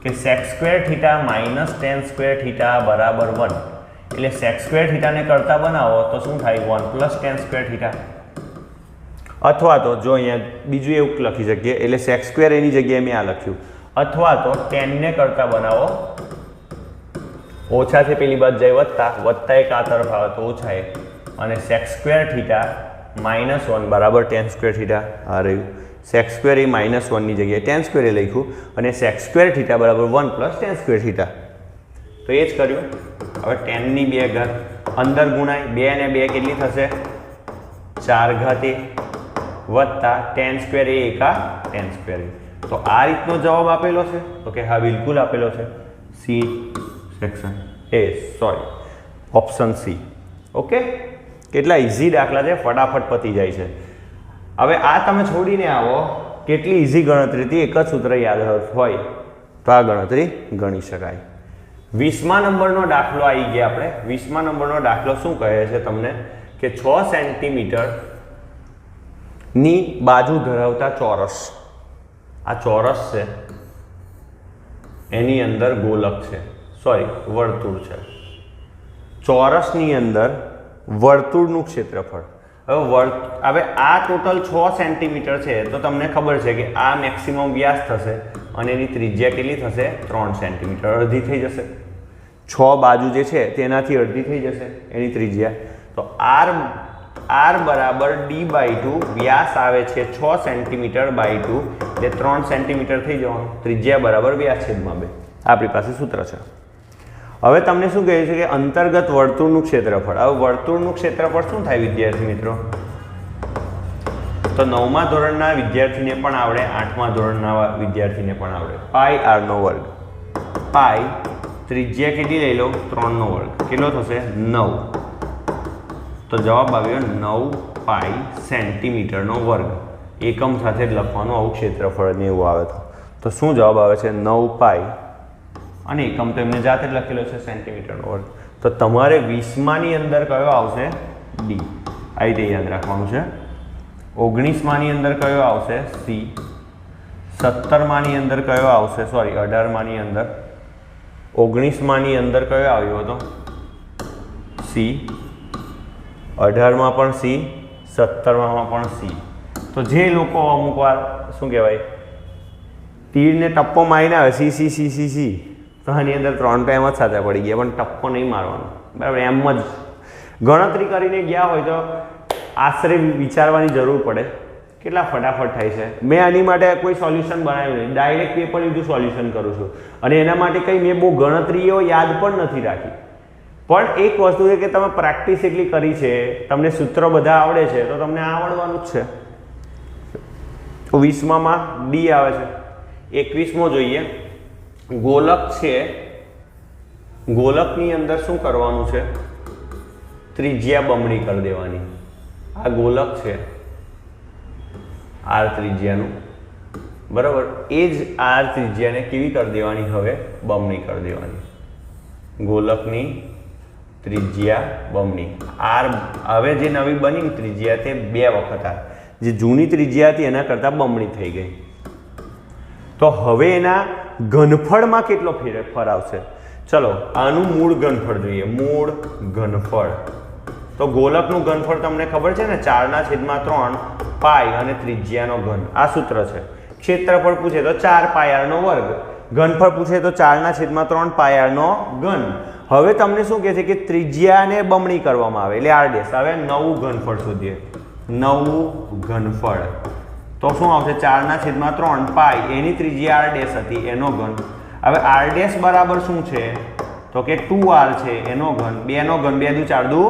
[SPEAKER 1] કે sec square theta minus tan square theta બરાબર 1. એટલે sec સ્ક્વેર થીટાને કરતા બનાવો તો શું થાય? 1 પ્લસ tan સ્ક્વેર થીટા. અથવા તો જો અહીંયા બીજું એવું લખી શકીએ, એટલે sec સ્ક્વેર એની જગ્યાએ મેં આ લખ્યું. અથવા તો tan ને કરતા બનાવો, ઓછા છે પેલી બાદ જાય વત્તા એક આ તરફ આવે તો ઓછા એક, અને sec સ્ક્વેર થીટા માઇનસ 1 બરાબર tan સ્ક્વેર થીટા. આ રહ્યું sec સ્ક્વેર એ માઇનસ 1ની જગ્યાએ tan સ્ક્વેર એ લખ્યું, અને sec સ્ક્વેર થીટા બરાબર 1 પ્લસ tan સ્ક્વેર થીટા. તો એ જ કર્યું. હવે tanની 2 ઘાત અંદર ગુણાય, 2 ને 2 કેટલી થશે? 4 ઘાત એ વત્તા tan સ્ક્વેર એ એકા tan સ્ક્વેર એ. તો આ રીતનો જવાબ આપેલો છે? તો કે હા બિલકુલ આપેલો છે. C section A option C. Okay, કેટલા ઇઝી દાખલા છે, ફટાફટ પતી જાય છે. હવે આ તમે છોડીને આવો, કેટલી ઇઝી ગણતરી હતી, એક જ સૂત્ર યાદ હોય તો આ ગણતરી ગણી શકાય. 20મા નંબરનો દાખલો આવી ગયા આપણે. 20મા નંબરનો દાખલો શું કહે છે તમને? કે 6 સેન્ટીમીટર ની બાજુ ધરાવતા ચોરસ. આ ચોરસ છે, એની અંદર ગોલક છે, વર્તુળ છે. ચોરસની અંદર વર્તુળનું ક્ષેત્રફળ. હવે આ ટોટલ 6 સેન્ટીમીટર છે, તો તમને ખબર છે કે આ મેક્સિમમ વ્યાસ થશે અને એની ત્રિજ્યા કેટલી થશે? 3 સેન્ટીમીટર. અડધી થઈ જશે. 6 બાજુ જે છે તેનાથી અડધી થઈ જશે એની ત્રિજ્યા. તો r બરાબર d/2, વ્યાસ આવે છે 6 સેન્ટીમીટર બાય 2, એટલે 3 સેન્ટીમીટર થઈ જવાનું. ત્રિજ્યા બરાબર વ્યાસ છેદમાં 2. આપણી પાસે સૂત્ર છે. હવે તમને શું કહે છે કે અંતર્ગત વર્તુળનું ક્ષેત્રફળ. હવે વર્તુળનું ક્ષેત્રફળ શું થાય વિદ્યાર્થી મિત્રો? તો 9મા ધોરણના વિદ્યાર્થીને પણ આવડે, 8મા ધોરણના વિદ્યાર્થીને પણ આવડે. પાઈ r નો વર્ગ. પાઈ ત્રિજ્યા કેટલી લઈ લો? 3 નો વર્ગ. કેટલો થશે? 9. તો જવાબ આવ્યો 9 પાઈ સેન્ટીમીટરનો વર્ગ. એકમ સાથે જ લખવાનું, આવું ક્ષેત્રફળ ને એવું આવે તો શું જવાબ આવે છે? 9 પાઈ, અને એકમ તો એમને જાતે જ લખેલો છે સેન્ટીમીટરનો વર્ગ. તો તમારે 20માની અંદર કયો આવશે? ડી. આ રીતે યાદ રાખવાનું છે. 19માની અંદર કયો આવશે? સી. 17માની અંદર કયો આવશે? સોરી 18માની અંદર. 19માની અંદર કયો આવ્યો હતો? સી. 18માં પણ સી, 17માં પણ સી. તો જે લોકો અમુક વાર શું કહેવાય તીરને ટપ્પો મારીને આવે C C C C C, તો આની અંદર 3 તો એમ જ સાથે પડી ગયા, પણ ટપ્પો નહીં મારવાનો, બરાબર? એમ જ ગણતરી કરીને ગયા હોય તો આશરે વિચારવાની જરૂર પડે કેટલા ફટાફટ થાય છે. મેં આની માટે કોઈ સોલ્યુશન બનાવ્યું નહીં, ડાયરેક્ટ પેપર લીધું સોલ્યુશન કરું છું, અને એના માટે કંઈ મેં બહુ ગણતરીઓ યાદ પણ નથી રાખી. પણ એક વસ્તુ છે કે તમે પ્રેક્ટિસ એટલી કરી છે, તમને સૂત્રો બધા આવડે છે, તો તમને આવડવાનું જ છે. 20માં ડી આવે છે. 21મો જોઈએ. ગોલક છે, ગોલકની અંદર શું કરવાનું છે? ત્રિજ્યા બમણી કરી દેવાની. આ ગોલક છે આર ત્રિજ્યાનું, બરાબર? એ જ આર ત્રિજ્યાને કેવી કરી દેવાની? હવે બમણી કરી દેવાની. ગોલકની ત્રિજ્યા બમણી. આર હવે જે નવી બની ત્રિજ્યા તે 2 વખત આર, જે જૂની ત્રિજ્યા હતી એના કરતાં બમણી થઈ ગઈ. તો હવે એના ઘનફળમાં કેટલો ફેરફાર આવશે? ચલો આનું મૂળ ઘનફળ જોઈએ. મૂળ ઘનફળ તો ગોલકનું ઘનફળ તમને ખબર છે ને, 4/3 પાઈ અને ત્રિજ્યાનો ઘન. આ સૂત્ર છે. ક્ષેત્રફળ પૂછે તો 4 પાઈ r નો વર્ગ, ઘનફળ પૂછે તો 4/3 પાઈ r નો ઘન. હવે તમને શું કહે છે કે ત્રિજ્યાને બમણી કરવામાં આવે એટલે r ડેશ. હવે નવું ઘનફળ શોધીએ. નવું ઘનફળ તો શું આવશે? 4/3 પાઈ, એની ત્રિજ્યા r ડેશ હતી, એનો ઘન. હવે r ડેશ બરાબર શું છે? તો કે 2r છે, એનો ઘન. 2 નો ઘન, 2 દુ 4 દુ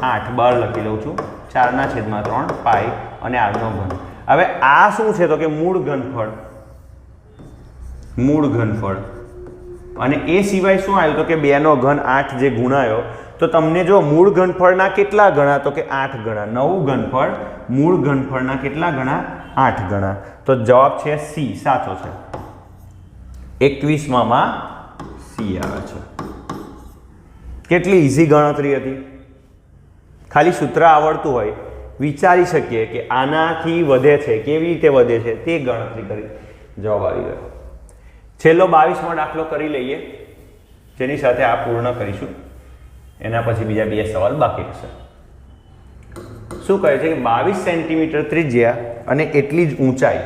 [SPEAKER 1] 8, બાર લખી લઉં છું. 4/3 પાઈ અને r નો ઘન. હવે આ શું છે? તો કે મૂળ ઘનફળ. મૂળ ઘનફળ. અને એ સિવાય શું આવ્યું? તો કે 2 નો ઘન 8 જે ગુણાયો, તો તમને જો મૂળ ઘનફળના કેટલા ગણા? તો કે 8 ગણા. નવું ઘનફળ મૂળ ઘનફળના કેટલા ગણા? 8 ગણા. તો જવાબ છે સી, સાચો છે. 21માં સી આવે છે. કેટલી ઈઝી ગણતરી હતી. ખાલી સૂત્ર આવડતું હોય, વિચારી શકીએ કે આનાથી વધે છે, કેવી રીતે વધે છે, તે ગણતરી કરી જવાબ આવી ગયો. છેલ્લો 22મો દાખલો કરી લઈએ, જેની સાથે આ પૂર્ણ કરીશું. એના પછી બીજા 2 સવાલ બાકી રહેશે. શું કહે છે કે 22 સેન્ટીમીટર ત્રિજ્યા અને એટલી જ ઊંચાઈ.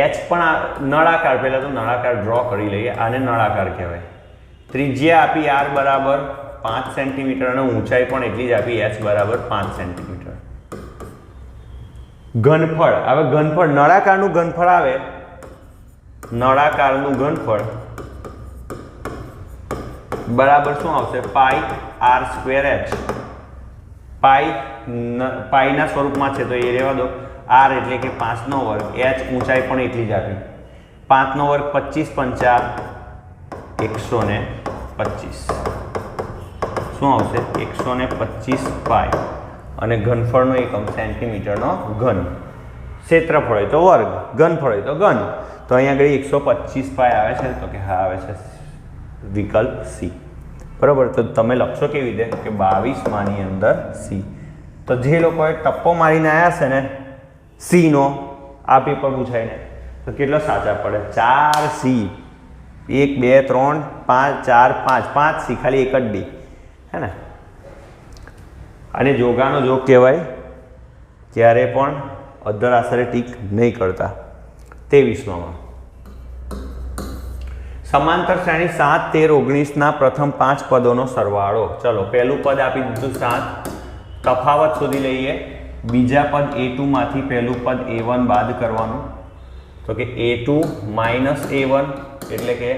[SPEAKER 1] એચ પણ નળાકાર, પહેલા તો નળાકાર ડ્રો કરી લઈએ. આને નળાકાર કહેવાય. ત્રિજ્યા આપી r બરાબર 5 સેન્ટીમીટર અને ઊંચાઈ પણ એટલી જ આપી h બરાબર 5 સેન્ટીમીટર. ઘનફળ. હવે ઘનફળ નળાકારનું ઘનફળ આવે, નળાકારનું ઘનફળ બરાબર શું આવશે? પાઈ r સ્ક્વેર h. પાઈના સ્વરૂપમાં છે તો એ રહેવા દો. r એટલે કે 5 નો વર્ગ, h ઊંચાઈ પણ એટલી જ આપી. 5 નો વર્ગ 25 × 125. શું આવશે? 125 પાઈ. અને ઘનફળનો એકમ સેન્ટીમીટરનો ઘન. ક્ષેત્રફળ હોય તો વર્ગ, ઘનફળ હોય તો ઘન. તો અહીંયા આગળ 125 પાઈ આવે છે, તો કે હા આવે છે વિકલ્પ સી. બરાબર. તો તમે લખશો કેવી રીતે કે 22માની અંદર સી. તો જે લોકોએ ટપ્પો મારીને આવ્યા છે ને સી નો, આ પેપર પૂછાય ને, તો કેટલો સાચા પડે? 4 સી. 1 2 3 5 4 5 5 સી, ખાલી એક જ ડી, હે ને? અને જોગાનો જોગ કહેવાય. ક્યારે પણ અધર આશરે ટીક નહીં કરતા. 23માં સમાંતર શ્રેણી 7 13 19ના પ્રથમ 5 પદોનો સરવાળો. ચલો પહેલું પદ આપી દીધું 7, તફાવત શોધી લઈએ. બીજા પદ a2 માંથી પહેલું પદ a1 બાદ કરવાનું. તો કે a2 માઇનસ a1 એટલે કે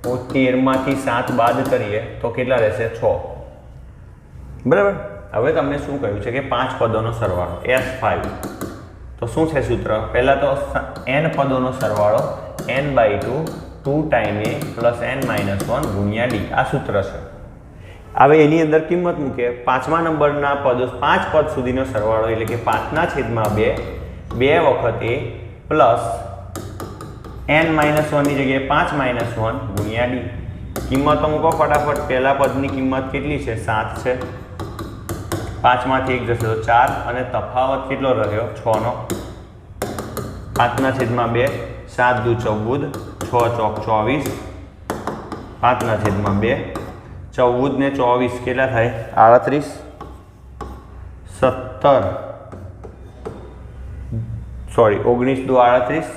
[SPEAKER 1] 13માંથી 7 બાદ કરીએ તો કેટલા રહેશે? 6. બરાબર. હવે તમને શું કહ્યું છે કે 5 પદોનો સરવાળો S5. તો શું છે સૂત્ર? પહેલાં તો n પદોનો સરવાળો n/2 2 time a plus n-1 ગુણ્યા d આ સૂત્ર છે. હવે એની અંદર કિંમત મૂકે 5મા નંબરના પદો 5 પદ સુધીનો સરવાળો એટલે કે 5/2 2 વખત a પ્લસ n-1 ની જગ્યાએ 5-1 ગુણ્યા d. કિંમતો મૂકો ફટાફટ. પહેલા પદની કિંમત કેટલી છે? 7 છે. 5માંથી 1 જશે તો 4 અને તફાવત કેટલો રહ્યો? 6નો. 5/2 7 દુ 14 6 ચોક 24 5/2 14 ને 24 કેટલા થાય? 38 17 સોરી 19 દુ 38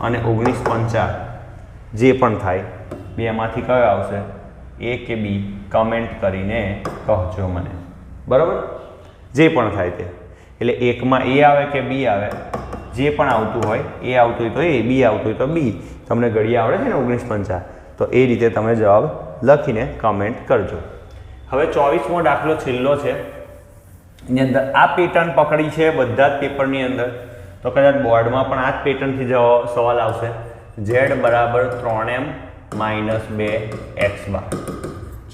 [SPEAKER 1] અને 19 5 જે પણ થાય બેમાંથી કયો આવશે? A કે B? કમેન્ટ કરીને કહજો મને. બરાબર? જે પણ થાય તે. એટલે એકમાં A આવે કે B આવે, જે પણ આવતું હોય, A આવતું હોય તો A, B આવતું હોય તો B. તમને ઘડિયા આવડે છે ને 19-5, તો એ રીતે તમે જવાબ લખીને કમેન્ટ કરજો. હવે 24મો દાખલો છેલ્લો છે. એની અંદર આ પેટર્ન પકડી છે બધા જ પેપરની અંદર, તો કદાચ બોર્ડમાં પણ આ જ પેટર્નથી સવાલ આવશે. Z બરાબર 3m - 2x બાર.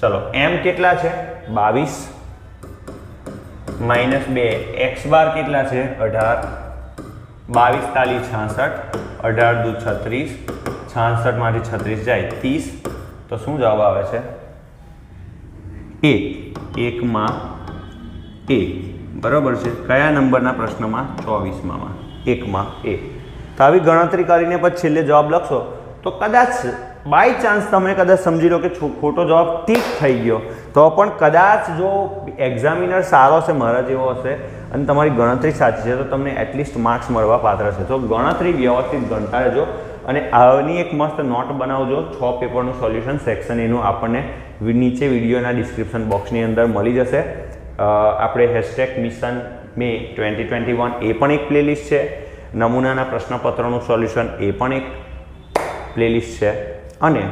[SPEAKER 1] ચલો m કેટલા છે? 22 - 2 x બાર કેટલા છે? 18 22 તાલી 66 18 દુ 36 66 માંથી 36 જાય 30. તો શું જવાબ આવે છે? A. 1માં A. બરાબર છે. કયા નંબરના પ્રશ્નમાં? 24માં. 1માં A. તો આવી ગણતરી કરીને પછી છેલ્લે જવાબ લખશો તો કદાચ બાય ચાન્સ તમે કદાચ સમજી લો કે ખોટો જવાબ ઠીક થઈ ગયો, તો પણ કદાચ જો એક્ઝામિનર સારો છે, મારા જેવો હશે અને તમારી ગણતરી સાચી છે તો તમને એટલીસ્ટ માર્ક્સ મળવા પાત્ર છે. તો ગણતરી વ્યવસ્થિત ગણતા રહેજો અને આની એક મસ્ત નોટ બનાવજો. 6 પેપરનું સોલ્યુશન સેક્શન એનું આપણને નીચે વિડીયોના ડિસ્ક્રિપ્શન બોક્સની અંદર મળી જશે. આપણે #મિશન મે 2021 એ પણ એક પ્લેલિસ્ટ છે. નમૂનાના પ્રશ્નપત્રોનું સોલ્યુશન એ પણ એક પ્લેલિસ્ટ છે અને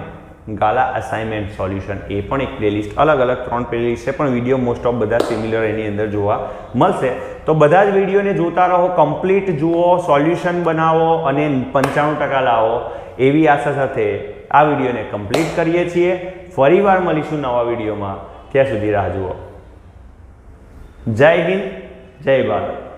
[SPEAKER 1] ગાલા અસાઇનમેન્ટ સોલ્યુશન એ પણ એક પ્લેલિસ્ટ. અલગ અલગ 3 પ્લેલિસ્ટ છે પણ વિડીયો મોસ્ટ ઓફ બધા સિમિલર એની અંદર જોવા મળશે. તો બધા જ વિડીયોને જોતા રહો, કમ્પ્લીટ જુઓ, સોલ્યુશન બનાવો અને 95% લાવો એવી આશા સાથે આ વિડીયોને કમ્પ્લીટ કરીએ છીએ. ફરીવાર મળીશું નવા વિડીયોમાં. ત્યાં સુધી રાહ જુઓ. જય હિન્દ, જય ભારત.